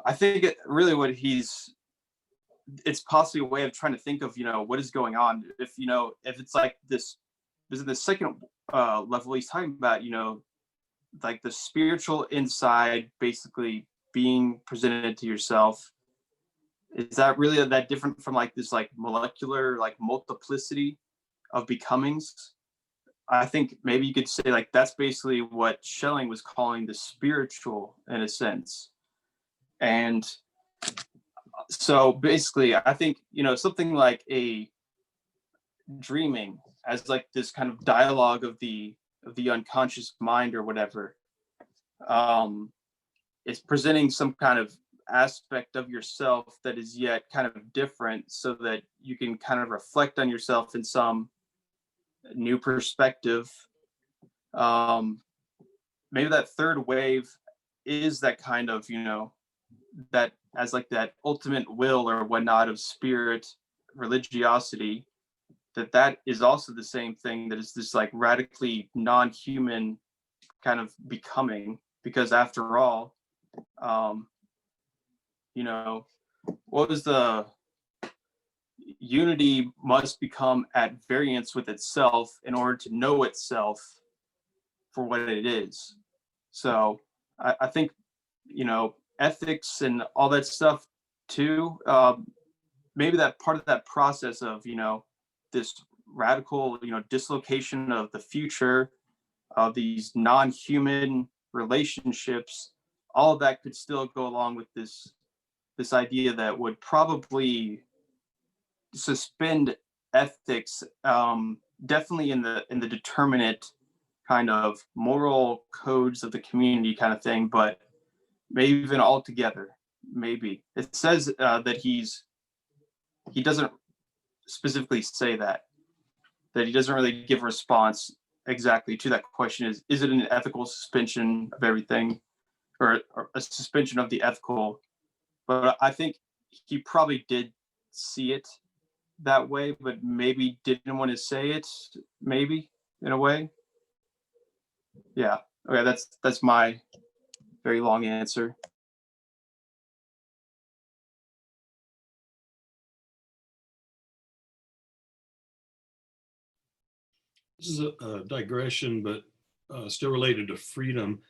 I think really what it's possibly a way of trying to think of what is going on, if it's like this is the second level he's talking about, like the spiritual inside basically being presented to yourself. Is that really that different from like this like molecular like multiplicity of becomings? I think maybe you could say like that's basically what Schelling was calling the spiritual in a sense. And so basically I think something like a dreaming as like this kind of dialogue of the unconscious mind or whatever, it's presenting some kind of aspect of yourself that is yet kind of different, so that you can kind of reflect on yourself in some new perspective. Maybe that third wave is that kind of that as like that ultimate will or whatnot of spirit, religiosity, that is also the same thing, that is this like radically non-human kind of becoming, because after all, what was the unity must become at variance with itself in order to know itself for what it is. So I think ethics and all that stuff too, maybe that part of that process of this radical dislocation of the future, of these non-human relationships, all of that could still go along with this idea that would probably suspend ethics, definitely in the determinate kind of moral codes of the community kind of thing, but maybe even altogether. Maybe it says that he's he doesn't specifically say that he doesn't really give a response exactly to that question. Is it an ethical suspension of everything, or a suspension of the ethical? But I think he probably did see it that way, but maybe didn't want to say it, maybe, in a way. Yeah. Okay, that's my very long answer. This is a digression, but still related to freedom.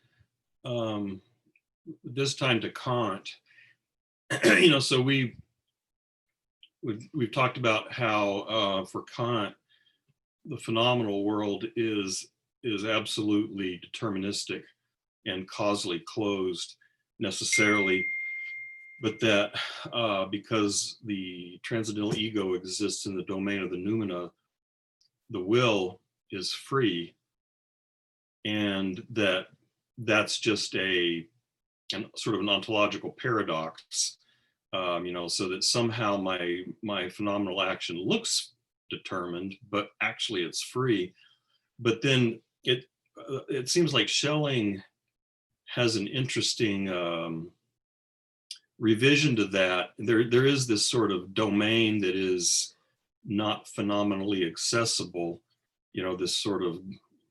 This time to Kant. So we've talked about how for Kant, the phenomenal world is absolutely deterministic and causally closed necessarily, but that because the transcendental ego exists in the domain of the noumena, the will is free, and that's just a sort of an ontological paradox. So that somehow my phenomenal action looks determined, but actually it's free. But then it seems like Schelling has an interesting revision to that. There is this sort of domain that is not phenomenally accessible. This sort of,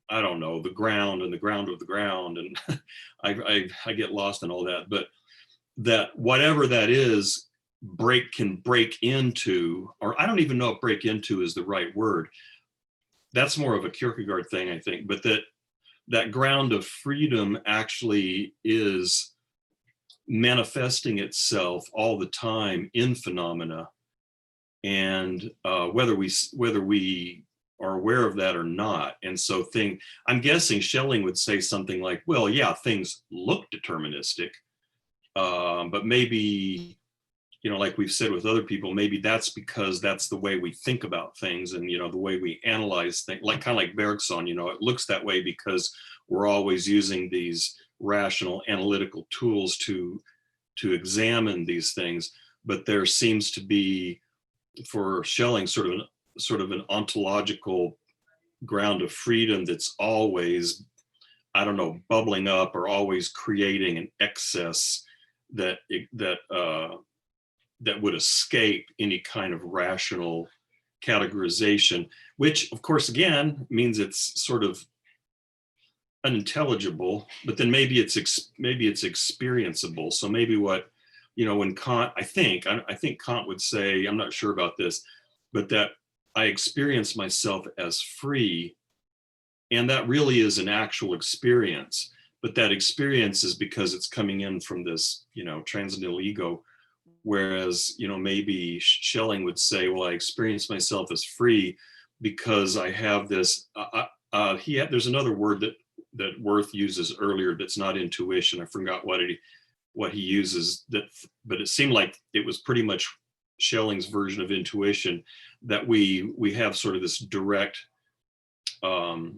I don't know, the ground and the ground of the ground, and I get lost in all that. But that whatever that is, can break into, or I don't even know if break into is the right word. That's more of a Kierkegaard thing, I think. But that ground of freedom actually is manifesting itself all the time in phenomena, and whether we are aware of that or not. And so I'm guessing Schelling would say something like, well, yeah, things look deterministic, but maybe, like we've said with other people, maybe that's because that's the way we think about things, and the way we analyze things, kind of like Bergson, it looks that way because we're always using these rational analytical tools to examine these things. But there seems to be, for Schelling, sort of an ontological ground of freedom that's always, I don't know, bubbling up, or always creating an excess that would escape any kind of rational categorization, which of course again means it's sort of unintelligible, but then maybe it's experienceable. So maybe what, when Kant, I think Kant would say, I'm not sure about this, but that I experience myself as free, and that really is an actual experience. But that experience is because it's coming in from this, transcendental ego. Whereas, maybe Schelling would say, well, I experience myself as free because I have this, there's another word that Worth uses earlier that's not intuition. I forgot what he uses, but it seemed like it was pretty much Schelling's version of intuition, that we have sort of this direct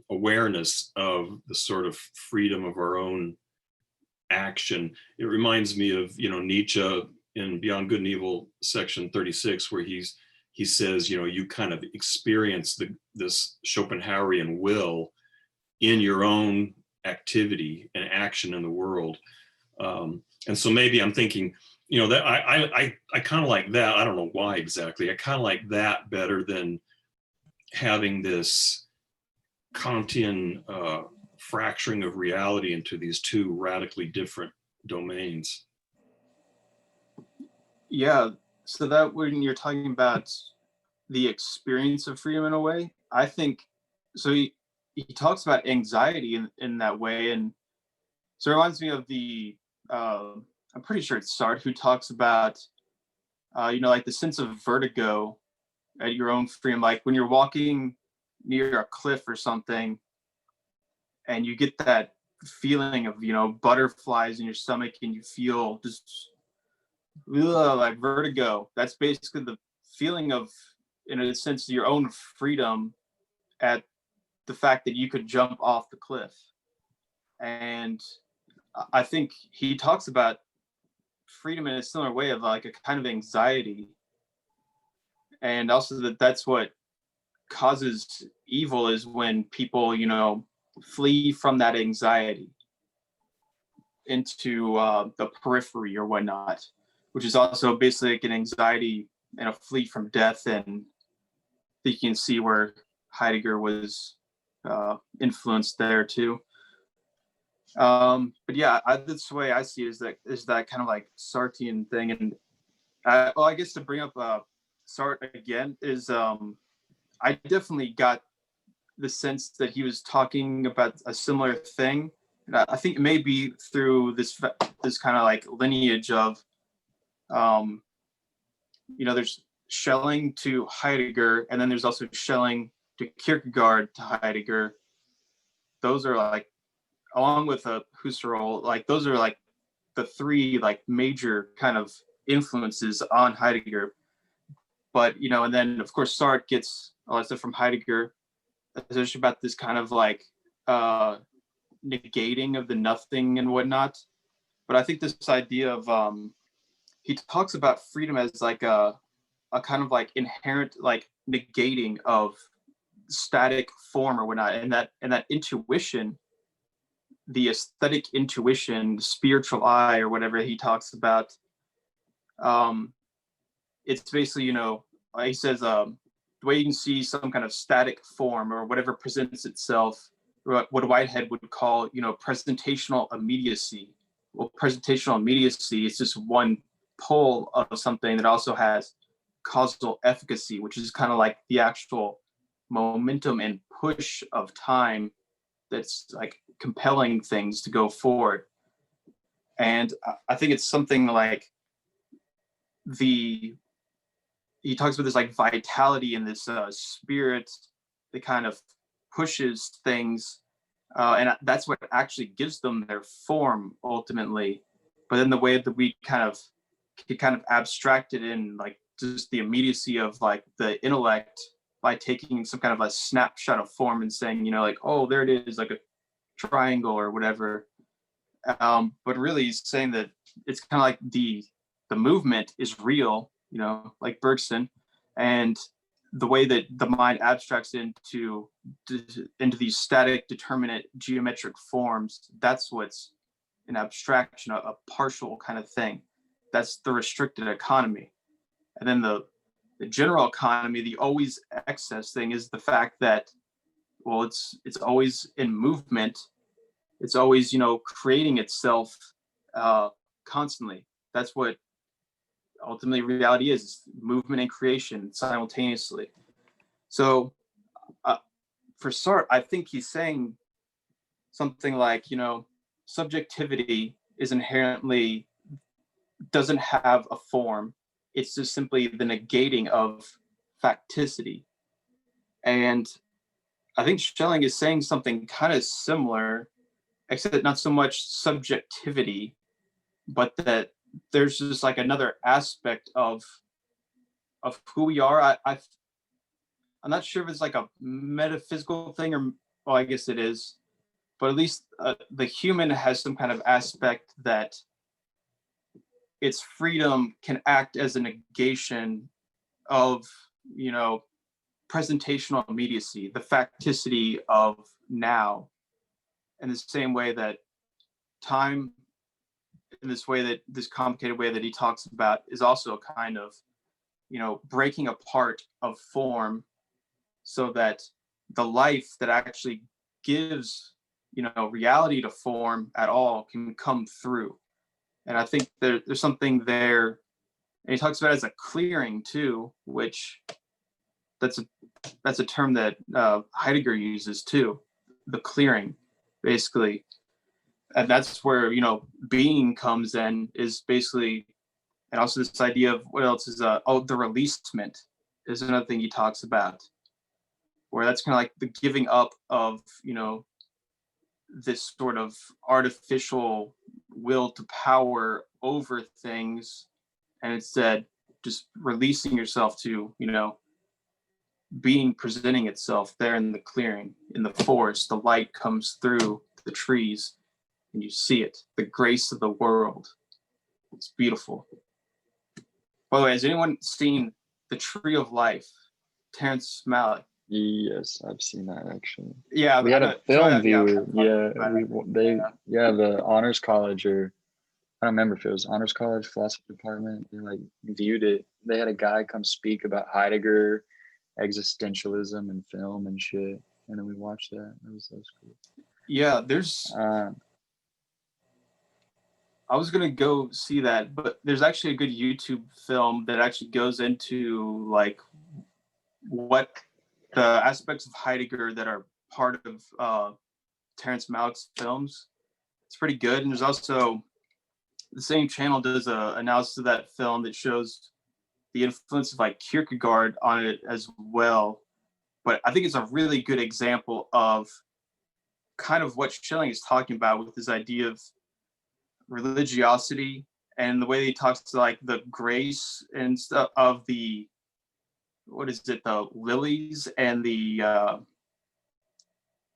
awareness of the sort of freedom of our own action. It reminds me of, Nietzsche in Beyond Good and Evil, section 36, where he says, you kind of experience this Schopenhauerian will in your own activity and action in the world. And so maybe I'm thinking, that I kind of like that. I don't know why exactly. I kind of like that better than having this Kantian fracturing of reality into these two radically different domains. Yeah. So that when you're talking about the experience of freedom in a way, I think so. He talks about anxiety in that way, and so it reminds me of the I'm pretty sure it's Sartre who talks about like the sense of vertigo at your own freedom, like when you're walking near a cliff or something, and you get that feeling of butterflies in your stomach, and you feel just like vertigo. That's basically the feeling of, in a sense, your own freedom at the fact that you could jump off the cliff. And I think he talks about freedom in a similar way, of like a kind of anxiety and also that's what causes evil, is when people, flee from that anxiety into the periphery or whatnot, which is also basically like an anxiety and a flee from death. And you can see where Heidegger was influenced there too. But yeah, that's the way I see it, is that kind of like Sartrean thing. And I guess to bring up Sartre again is I definitely got the sense that he was talking about a similar thing. And I think it may be through this kind of like lineage of, there's Schelling to Heidegger, and then there's also Schelling to Kierkegaard to Heidegger. Those are like, along with Husserl, like those are like the three like major kind of influences on Heidegger. But and then of course Sartre gets a lot of stuff from Heidegger, especially about this kind of like negating of the nothing and whatnot. But I think this idea of he talks about freedom as like a kind of like inherent like negating of static form or whatnot, and that intuition, the aesthetic intuition, the spiritual eye or whatever he talks about, it's basically, he says, the way you can see some kind of static form or whatever presents itself, what Whitehead would call, presentational immediacy. Well, presentational immediacy is just one pole of something that also has causal efficacy, which is kind of like the actual momentum and push of time that's like compelling things to go forward. And I think it's something like he talks about this like vitality and this spirit that kind of pushes things, and that's what actually gives them their form ultimately. But then the way that we kind of abstract it in like just the immediacy of like the intellect by taking some kind of a snapshot of form and saying, like, oh, there it is, like a triangle or whatever. But really he's saying that it's kind of like the movement is real, like Bergson, and the way that the mind abstracts into these static determinate geometric forms, that's what's an abstraction, a partial kind of thing. That's the restricted economy. And then the general economy, the always excess thing, is the fact that, well, it's always in movement. It's always, creating itself constantly. That's what ultimately reality is movement and creation simultaneously. So for Sartre, I think he's saying something like, subjectivity is inherently doesn't have a form. It's just simply the negating of facticity. And I think Schelling is saying something kind of similar, except not so much subjectivity, but that there's just like another aspect of who we are. I'm not sure if it's like a metaphysical thing, or, well, I guess it is, but at least the human has some kind of aspect that its freedom can act as a negation of, presentational immediacy, the facticity of now, in the same way that time, in this complicated way that he talks about, is also a kind of, breaking apart of form, so that the life that actually gives, reality to form at all can come through. And I think there's something there. And he talks about it as a clearing too, which that's a term that Heidegger uses too, the clearing, basically. And that's where, being comes in, is basically, and also this idea of what else is, the releasement is another thing he talks about, where that's kind of like the giving up of, this sort of artificial will to power over things, and instead just releasing yourself to, being presenting itself there in the clearing, in the forest. The light comes through the trees and you see it, the grace of the world. It's beautiful. By the way, has anyone seen The Tree of Life, Terrence Malick. Yes, I've seen that actually. Yeah, We had I a know- film yeah, viewer. yeah, Yeah, they yeah. yeah, the honors college, or I don't remember if it was honors college philosophy department. They like viewed it. They had a guy come speak about Heidegger, existentialism, and film and shit. And then we watched that. That was cool. Yeah, there's. I was gonna go see that, but there's actually a good YouTube film that actually goes into like what the aspects of Heidegger that are part of Terrence Malick's films. It's pretty good, and there's also the same channel does a analysis of that film that shows the influence of like Kierkegaard on it as well. But I think it's a really good example of kind of what Schelling is talking about with this idea of religiosity and the way he talks to like the grace and stuff of the, what is it, the lilies and the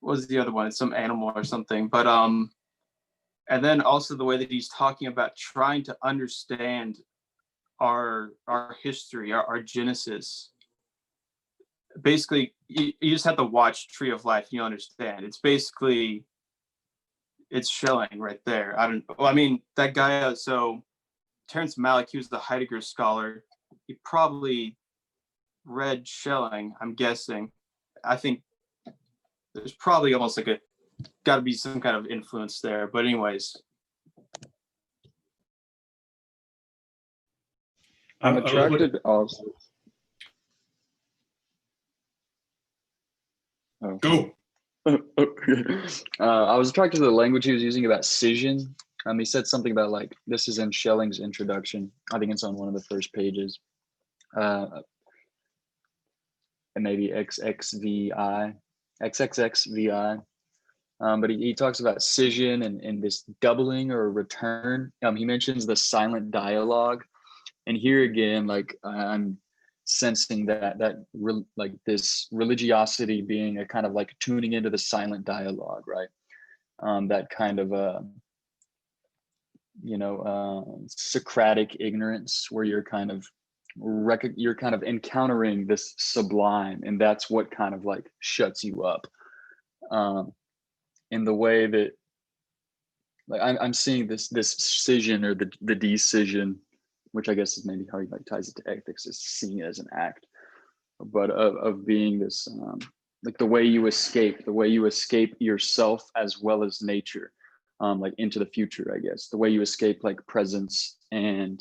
what was the other one? It's some animal or something. But and then also the way that he's talking about trying to understand our history, our genesis. Basically, you just have to watch Tree of Life and you'll understand. It's basically, it's Schelling right there. I mean, that guy, so Terrence Malick, he was the Heidegger scholar. He probably read Schelling, I'm guessing. I think there's probably almost like got to be some kind of influence there. But anyways. I'm attracted also. Oh. Go. I was attracted to the language he was using about scission. He said something about like, this is in Schelling's introduction. I think it's on one of the first pages. And maybe XXVI. But he talks about scission and this doubling or return. He mentions the silent dialogue. And here again, like I'm sensing that like this religiosity being a kind of like tuning into the silent dialogue, right? That kind of Socratic ignorance where you're kind of encountering this sublime, and that's what kind of like shuts you up. In the way that like I'm seeing this scission or the decision, which I guess is maybe how he like ties it to ethics, is seeing it as an act, but of being this like the way you escape yourself as well as nature, like into the future, I guess, the way you escape like presence and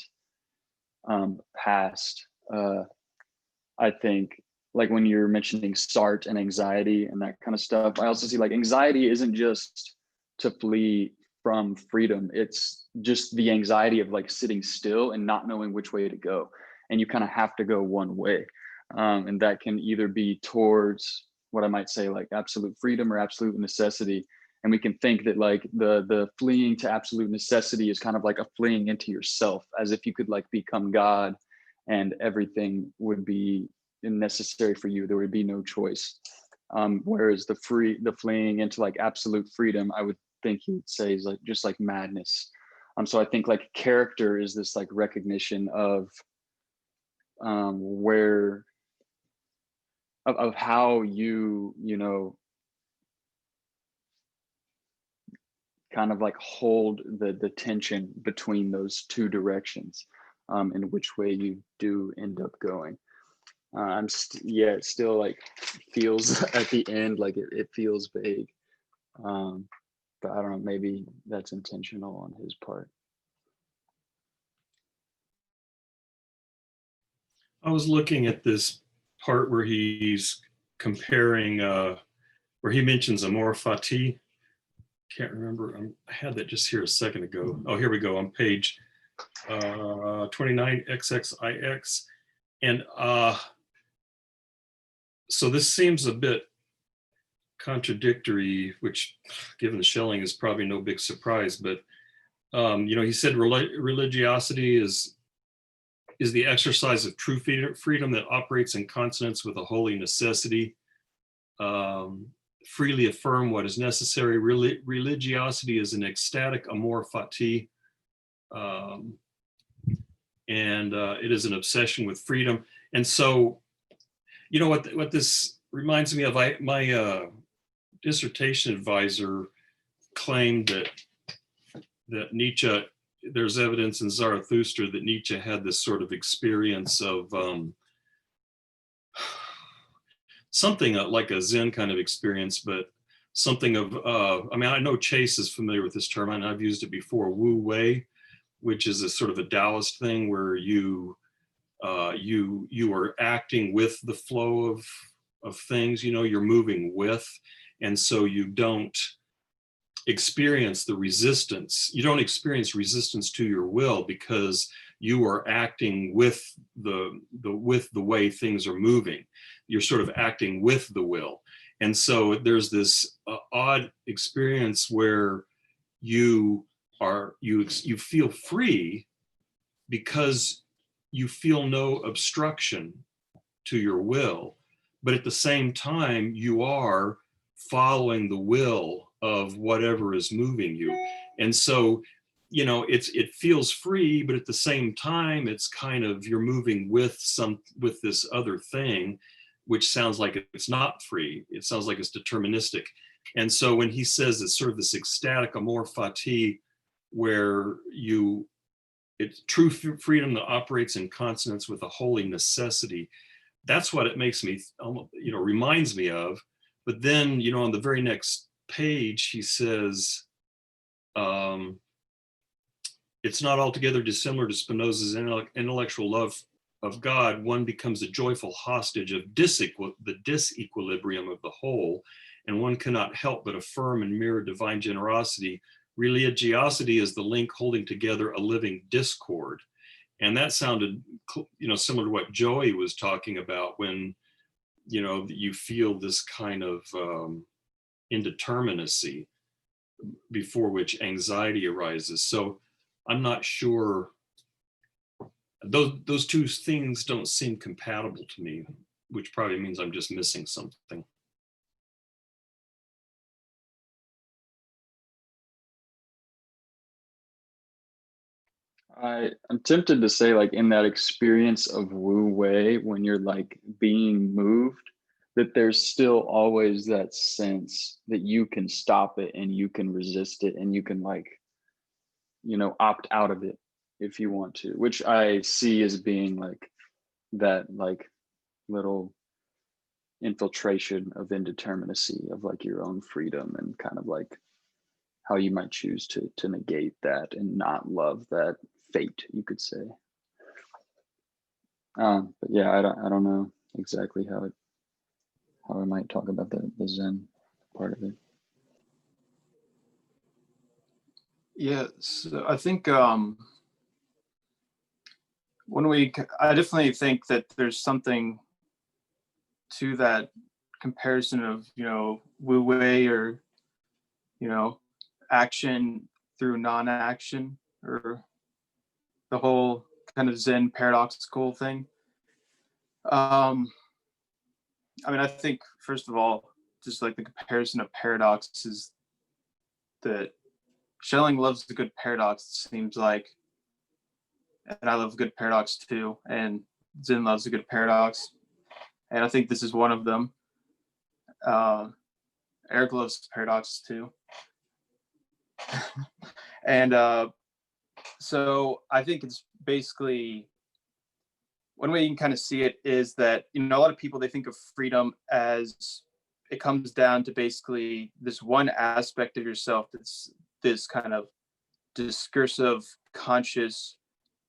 past. I think like when you're mentioning Sartre and anxiety and that kind of stuff, I also see like anxiety isn't just to flee from freedom. It's just the anxiety of like sitting still and not knowing which way to go. And you kind of have to go one way. And that can either be towards what I might say like absolute freedom or absolute necessity. And we can think that like the fleeing to absolute necessity is kind of like a fleeing into yourself, as if you could like become God and everything would be necessary for you. There would be no choice. Whereas the fleeing into like absolute freedom, I would think he would say is like just like madness. So I think like character is this like recognition of where of how you kind of like hold the tension between those two directions, and which way you do end up going. It still like feels at the end like it feels vague, but I don't know, maybe that's intentional on his part. I was looking at this part where he's comparing, where he mentions amor fati. Can't remember. I had that just here a second ago. Oh, here we go on page 29, XXIX. And so this seems a bit contradictory, which given Schelling is probably no big surprise, but he said religiosity is the exercise of true freedom that operates in consonance with a holy necessity. Freely affirm what is necessary. Religiosity is an ecstatic amor fati, and it is an obsession with freedom. And so, you know what this reminds me of, my dissertation advisor claimed that Nietzsche, there's evidence in Zarathustra that Nietzsche had this sort of experience of something like a Zen kind of experience, but something of, I mean, I know Chase is familiar with this term, and I've used it before, Wu Wei, which is a sort of a Taoist thing where you are acting with the flow of things, you know, you're moving with, and so you don't experience the resistance. You don't experience resistance to your will because you are acting with the way things are moving. You're sort of acting with the will. And so there's this odd experience where you feel free because you feel no obstruction to your will, but at the same time you are following the will of whatever is moving you. And so, you know, it feels free, but at the same time it's kind of, you're moving with this other thing, which sounds like it's not free. It sounds like it's deterministic. And so when he says it's sort of this ecstatic amor fati, where it's true freedom that operates in consonance with a holy necessity, that's what it makes me, you know, reminds me of. But then, you know, on the very next page, he says, it's not altogether dissimilar to Spinoza's intellectual love of God. One becomes a joyful hostage of the disequilibrium of the whole, and one cannot help but affirm and mirror divine generosity. Religiosity is the link holding together a living discord. And that sounded, you know, similar to what Joey was talking about when, you know, you feel this kind of indeterminacy before which anxiety arises. So I'm not sure, those two things don't seem compatible to me, which probably means I'm just missing something. I'm tempted to say, like, in that experience of Wu Wei, when you're like being moved, that there's still always that sense that you can stop it and you can resist it and you can, like, you know, opt out of it if you want to, which I see as being like that, like, little infiltration of indeterminacy of like your own freedom, and kind of like how you might choose to negate that and not love that fate, you could say. But yeah, I don't know exactly how I might talk about the Zen part of it. Yeah, so I think I definitely think that there's something to that comparison of, you know, Wu Wei, or, you know, action through non-action, or the whole kind of Zen paradoxical thing. I mean, I think first of all, just like the comparison of paradox is that Schelling loves a good paradox, it seems like, and I love a good paradox too, and Zen loves a good paradox, and I think this is one of them. Eric loves paradox too. And so I think it's basically, one way you can kind of see it is that, you know, a lot of people, they think of freedom as it comes down to basically this one aspect of yourself that's this kind of discursive, conscious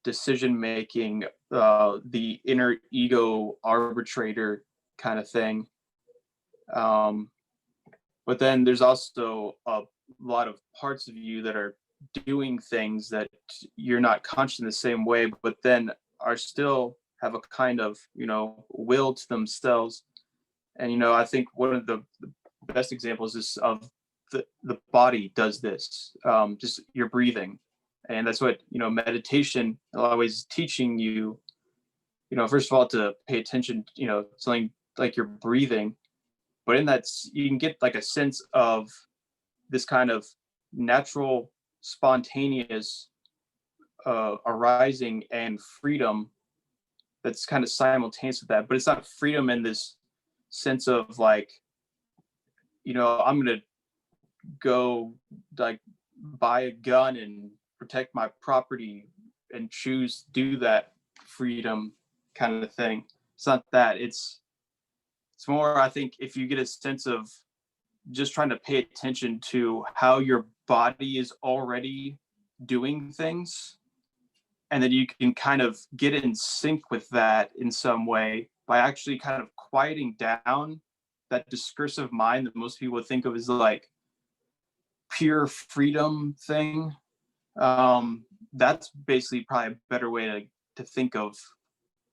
decision making, the inner ego arbitrator kind of thing. But then there's also a lot of parts of you that are doing things that you're not conscious in the same way, but then are still have a kind of, you know, will to themselves. And, you know, I think one of the best examples is of the body does this, just your breathing. And that's what, you know, meditation in a lot of ways is teaching you, you know, first of all, to pay attention, you know, something like your breathing. But in that, you can get like a sense of this kind of natural, spontaneous arising and freedom that's kind of simultaneous with that, but it's not freedom in this sense of like, I'm gonna go like buy a gun and protect my property and choose to do that freedom kind of thing. It's not that. It's more, I think, if you get a sense of just trying to pay attention to how your body is already doing things, and then you can kind of get in sync with that in some way by actually kind of quieting down that discursive mind that most people would think of as like pure freedom thing. That's basically probably a better way to think of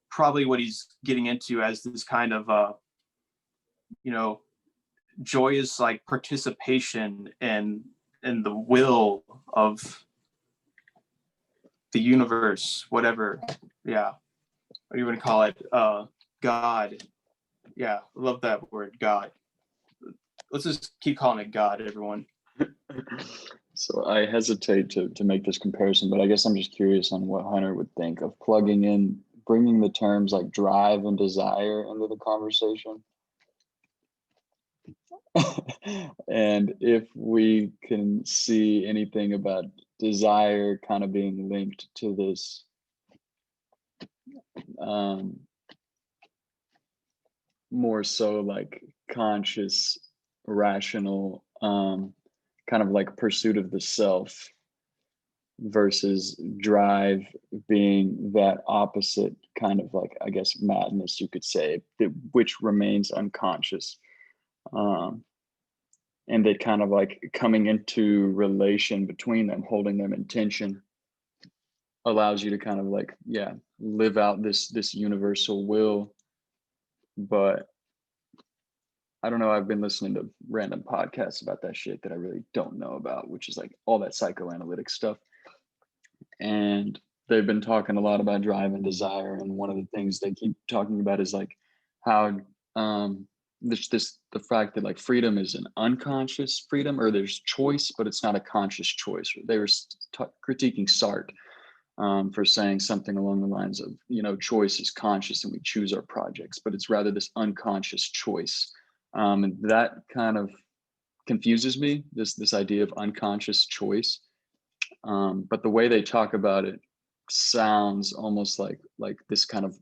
probably what he's getting into as this kind of joyous like participation in the will of the universe, whatever. Yeah, what do you want to call it? God. Yeah, I love that word, God. Let's just keep calling it God, everyone. So I hesitate to make this comparison, but I guess I'm just curious on what Hunter would think of bringing the terms like drive and desire into the conversation. And if we can see anything about desire kind of being linked to this more so like conscious, rational, kind of like pursuit of the self versus drive being that opposite kind of like, I guess, madness, you could say, which remains unconscious. And that kind of like coming into relation between them, holding them in tension, allows you to kind of like, yeah, live out this universal will. But I don't know, I've been listening to random podcasts about that shit that I really don't know about, which is like all that psychoanalytic stuff. And they've been talking a lot about drive and desire. And one of the things they keep talking about is like how the fact that like freedom is an unconscious freedom, or there's choice, but it's not a conscious choice. They were critiquing Sartre for saying something along the lines of, choice is conscious and we choose our projects, but it's rather this unconscious choice. And that kind of confuses me, this idea of unconscious choice. But the way they talk about it sounds almost like this kind of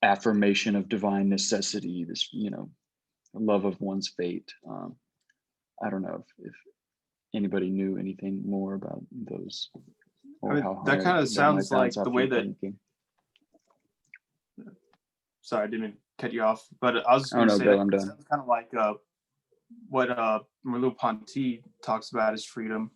affirmation of divine necessity, this, love of one's fate. I don't know if anybody knew anything more about those. I mean, that kind of sounds like the way that. Thinking. Sorry, I didn't mean to cut you off, but I was going to say that it sounds kind of like what Merleau-Ponty talks about as freedom.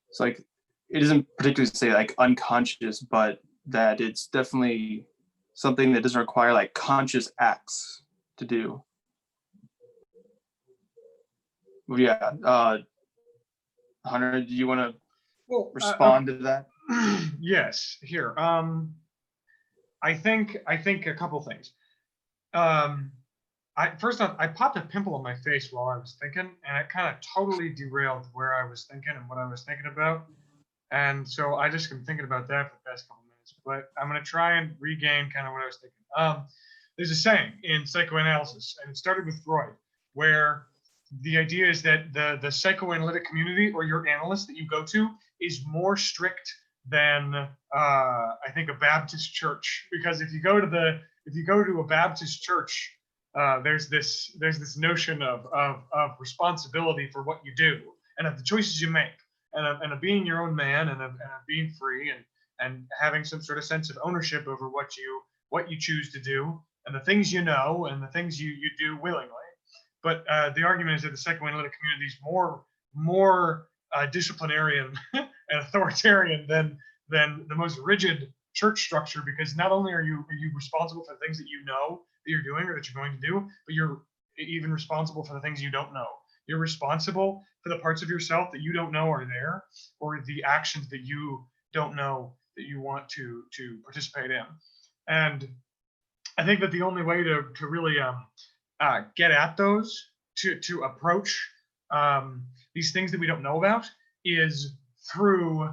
It's like, it doesn't particularly say like unconscious, but that it's definitely something that doesn't require like conscious acts to do. Yeah, Hunter, do you want to respond to that? Yes, here. I think a couple things. First off, I popped a pimple on my face while I was thinking, and it kind of totally derailed where I was thinking and what I was thinking about. And so I just been thinking about that for the past couple minutes. But I'm going to try and regain kind of what I was thinking. There's a saying in psychoanalysis, and it started with Freud, where the idea is that the psychoanalytic community, or your analyst that you go to, is more strict than I think a Baptist church, because if you go to a Baptist church, there's this notion of responsibility for what you do and of the choices you make, and of being your own man, and of being free, and having some sort of sense of ownership over what you choose to do, and the things you know, and the things you do willingly. But the argument is that the psychoanalytic community is more disciplinarian and authoritarian than the most rigid church structure, because not only are you responsible for the things that you know that you're doing or that you're going to do, but you're even responsible for the things you don't know. You're responsible for the parts of yourself that you don't know are there, or the actions that you don't know that you want to participate in. And I think that the only way to really get at those, to approach these things that we don't know about, is through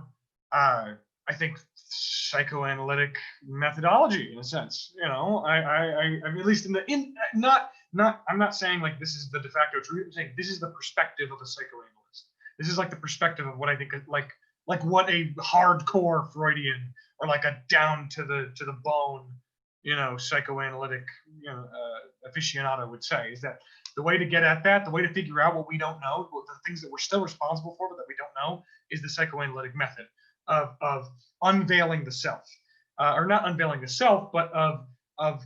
I think, psychoanalytic methodology in a sense. I mean, at least I'm not saying like this is the de facto truth. I'm saying this is the perspective of a psychoanalyst. This is like the perspective of what I think like what a hardcore Freudian or like a down to the bone, psychoanalytic, aficionado would say, is that the way to get at that, the way to figure out what we don't know, the things that we're still responsible for but that we don't know, is the psychoanalytic method of unveiling the self, or not unveiling the self, but of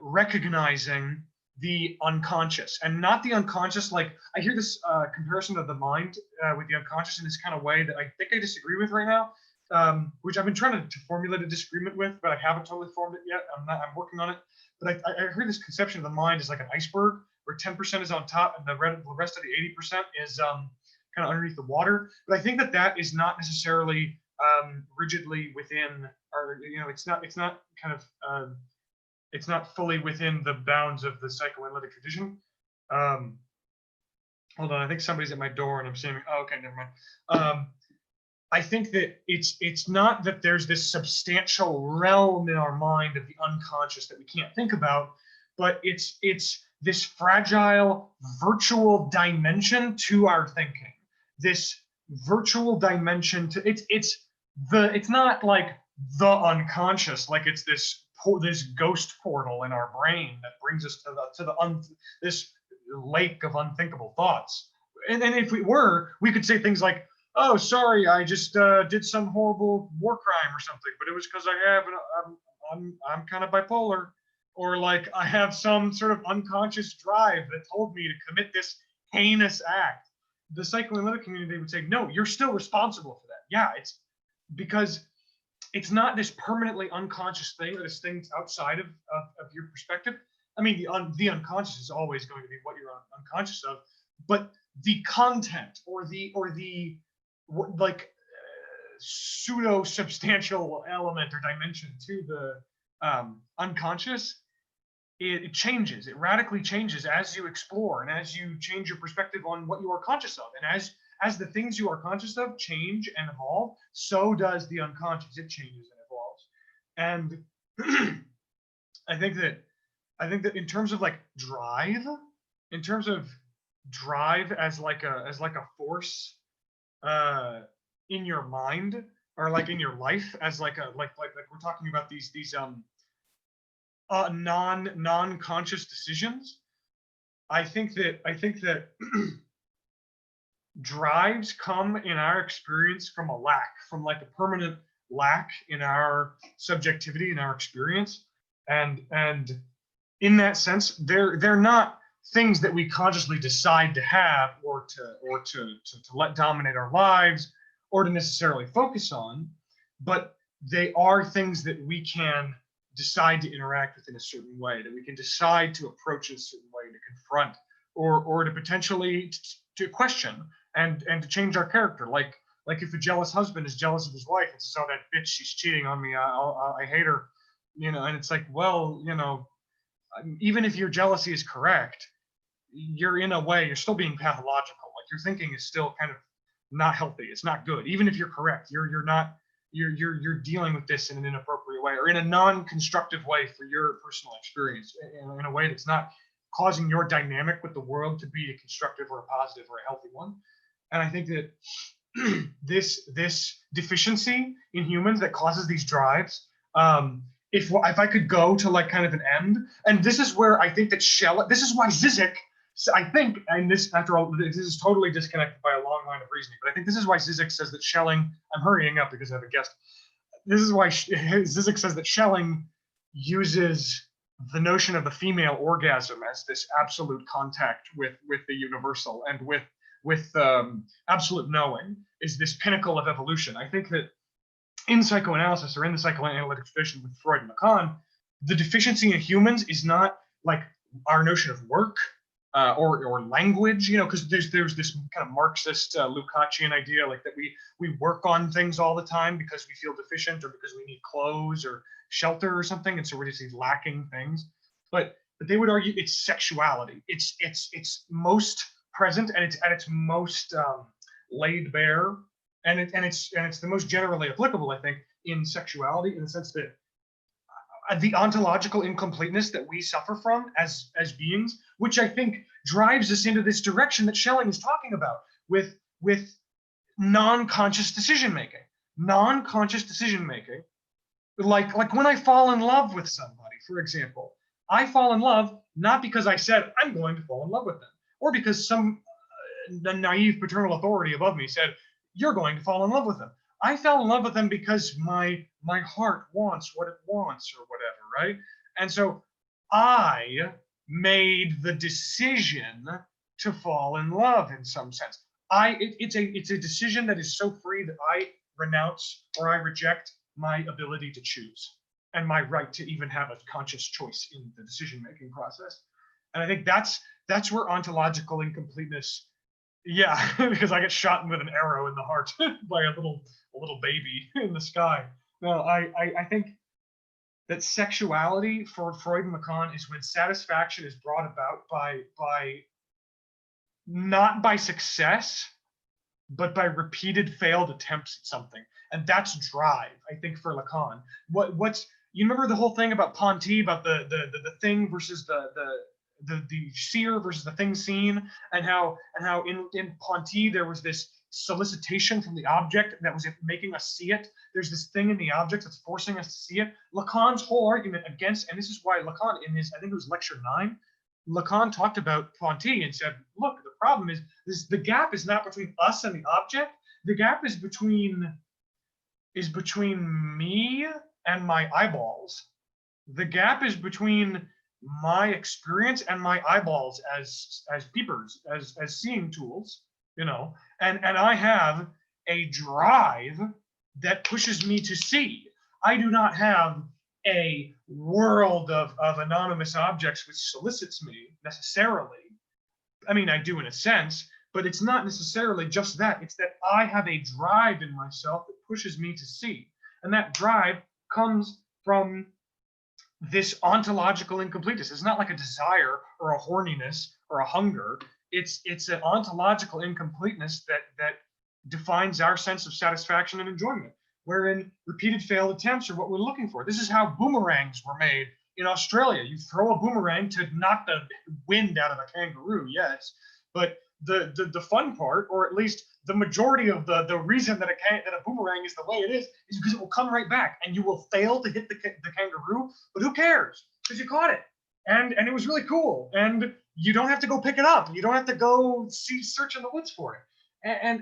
recognizing the unconscious, and not the unconscious. Like I hear this comparison of the mind with the unconscious in this kind of way that I think I disagree with right now, which I've been trying to formulate a disagreement with, but I haven't totally formed it yet. I'm working on it. But I heard this conception of the mind is like an iceberg, where 10% is on top and the rest of the 80% is kind of underneath the water. But I think that is not necessarily rigidly within, or it's not kind of it's not fully within the bounds of the psychoanalytic tradition. Hold on, I think somebody's at my door and I'm saying, oh, okay, never mind. I think that it's not that there's this substantial realm in our mind of the unconscious that we can't think about, but it's this fragile virtual dimension to our thinking. This virtual dimension to it's not like the unconscious, like it's this ghost portal in our brain that brings us to this lake of unthinkable thoughts. And if we were, we could say things like, oh, sorry, I just did some horrible war crime or something, but it was because I'm kind of bipolar, or like I have some sort of unconscious drive that told me to commit this heinous act. The psychoanalytic community would say, no, you're still responsible for that. Yeah, it's because it's not this permanently unconscious thing, or this thing outside of your perspective. I mean, the unconscious is always going to be what you're unconscious of, but the content or the pseudo substantial element or dimension to the unconscious, it changes. It radically changes as you explore and as you change your perspective on what you are conscious of. And as the things you are conscious of change and evolve, so does the unconscious. It changes and evolves. And I think that in terms of like drive, as like a force in your mind, or like in your life, as like we're talking about these non-conscious decisions. I think that drives come in our experience from a lack, from like a permanent lack in our subjectivity, in our experience, and in that sense, they're not things that we consciously decide to have or to let dominate our lives or to necessarily focus on, but they are things that we can decide to interact with in a certain way, that we can decide to approach in a certain way, to confront or to potentially to question and to change our character. Like if a jealous husband is jealous of his wife and says, oh, that bitch, she's cheating on me, I hate her, and it's like, well, even if your jealousy is correct, you're in a way, you're still being pathological. Like your thinking is still kind of not healthy. It's not good. Even if you're correct, you're dealing with this in an inappropriate way or in a non-constructive way for your personal experience, in a way that's not causing your dynamic with the world to be a constructive or a positive or a healthy one. And I think that this deficiency in humans that causes these drives, if I could go to like kind of an end, and this is where I think that this is why Zizek, I think, and this, after all, this is totally disconnected by a long line of reasoning, but I think this is why Zizek says that Schelling, I'm hurrying up because I have a guest. This is why Zizek says that Schelling uses the notion of the female orgasm as this absolute contact with the universal, and with absolute knowing is this pinnacle of evolution. I think that in psychoanalysis, or in the psychoanalytic tradition with Freud and Lacan, the deficiency in humans is not like our notion of work or language, because there's this kind of Marxist Lukácsian idea, like that we work on things all the time because we feel deficient or because we need clothes or shelter or something, and so we're just these lacking things. But they would argue it's sexuality. It's most present, and it's at its most laid bare it's the most generally applicable, I think, in sexuality, in the sense that the ontological incompleteness that we suffer from as beings, which I think drives us into this direction that Schelling is talking about with non-conscious decision making. Non-conscious decision making, like when I fall in love with somebody, for example, I fall in love not because I said I'm going to fall in love with them, or because some naive paternal authority above me said you're going to fall in love with them. I fell in love with them because my heart wants what it wants, or whatever, right? And so I made the decision to fall in love in some sense. It's a decision that is so free that I renounce or I reject my ability to choose and my right to even have a conscious choice in the decision-making process. And I think that's where ontological incompleteness, yeah, because I get shot with an arrow in the heart by a little baby in the sky. No, I think that sexuality for Freud and Lacan is when satisfaction is brought about by not by success, but by repeated failed attempts at something. And that's drive, I think, for Lacan. What's you remember the whole thing about Ponty, about the thing versus the seer versus the thing seen, and how in Ponty there was this solicitation from the object that was making us see it. There's this thing in the object that's forcing us to see it. Lacan's whole argument against, and this is why Lacan in his, I think it was lecture 9, Lacan talked about Ponty and said, look, the problem is the gap is not between us and the object. The gap is between me and my eyeballs. The gap is between my experience and my eyeballs as peepers, as seeing tools, you know, and I have a drive that pushes me to see. I do not have a world of anonymous objects which solicits me necessarily. I mean, I do in a sense, but it's not necessarily just that. It's that I have a drive in myself that pushes me to see. And that drive comes from this ontological incompleteness. It's not like a desire or a horniness or a hunger. It's an ontological incompleteness that defines our sense of satisfaction and enjoyment, wherein repeated failed attempts are what we're looking for. This is how boomerangs were made in Australia. You throw a boomerang to knock the wind out of a kangaroo, yes, but the fun part, or at least the majority of the reason that a boomerang is the way it is because it will come right back, and you will fail to hit the kangaroo, but who cares? Because you caught it, and it was really cool, and you don't have to go pick it up. You don't have to go search in the woods for it,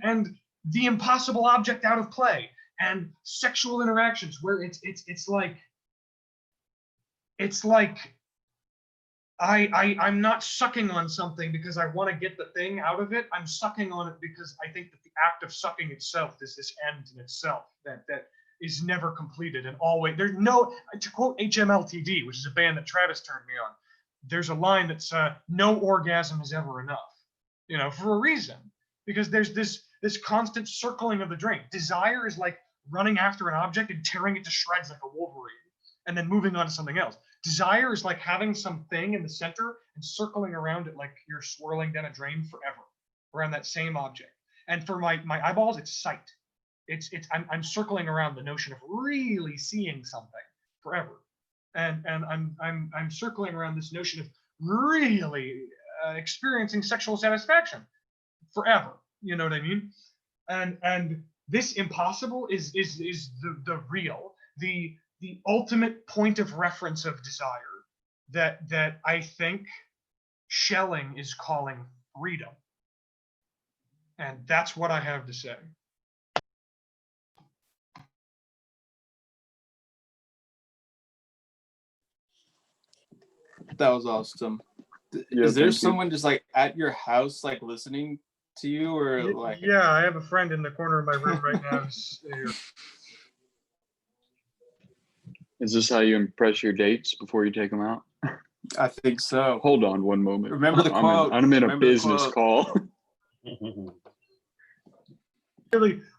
and the impossible object out of play, and sexual interactions where it's like I'm not sucking on something because I want to get the thing out of it. I'm sucking on it because I think that the act of sucking itself is this end in itself that is never completed, and always there's no, to quote HMLTD, which is a band that Travis turned me on, there's a line that's no orgasm is ever enough, you know, for a reason, because there's this constant circling of the drain. Desire is like running after an object and tearing it to shreds like a wolverine and then moving on to something else. Desire is like having something in the center and circling around it like you're swirling down a drain forever around that same object. And for my eyeballs, it's sight. I'm circling around the notion of really seeing something forever, and I'm circling around this notion of really experiencing sexual satisfaction forever. You know what I mean? And this impossible is the real, the ultimate point of reference of desire that I think Schelling is calling freedom. And that's what I have to say. That was awesome. Yeah, Is there thank you. someone just like at your house, like listening to you, or like? Yeah, I have a friend in the corner of my room right now. Is this how you impress your dates before you take them out? I think so. Hold on one moment. Remember the quote. I'm in a Remember the business quote. call.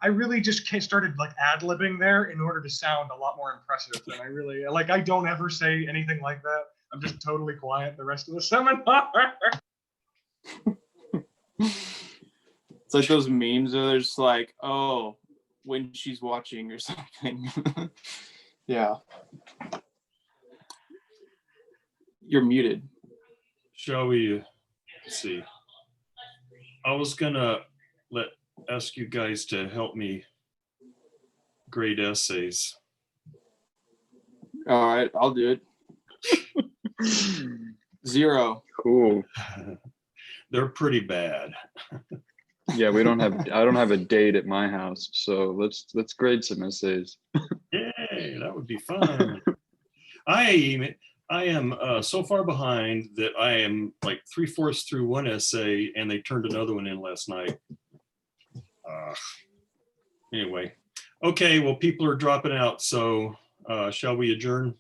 I really just started like ad-libbing there in order to sound a lot more impressive than I really like. I don't ever say anything like that. I'm just totally quiet the rest of the seminar. It's like those memes where they're just like, oh, when she's watching or something. Yeah. You're muted. Shall we see? I was gonna ask you guys to help me grade essays. All right, I'll do it. 0. Cool. They're pretty bad. Yeah, I don't have a date at my house, so let's grade some essays. Yay, that would be fun. I am so far behind that I am like 3/4 through one essay, and they turned another one in last night. Anyway, okay. Well, people are dropping out, so shall we adjourn?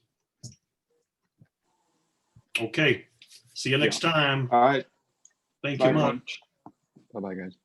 Okay. See you next time. All right. Thank Bye, you everyone. much. Bye bye, guys.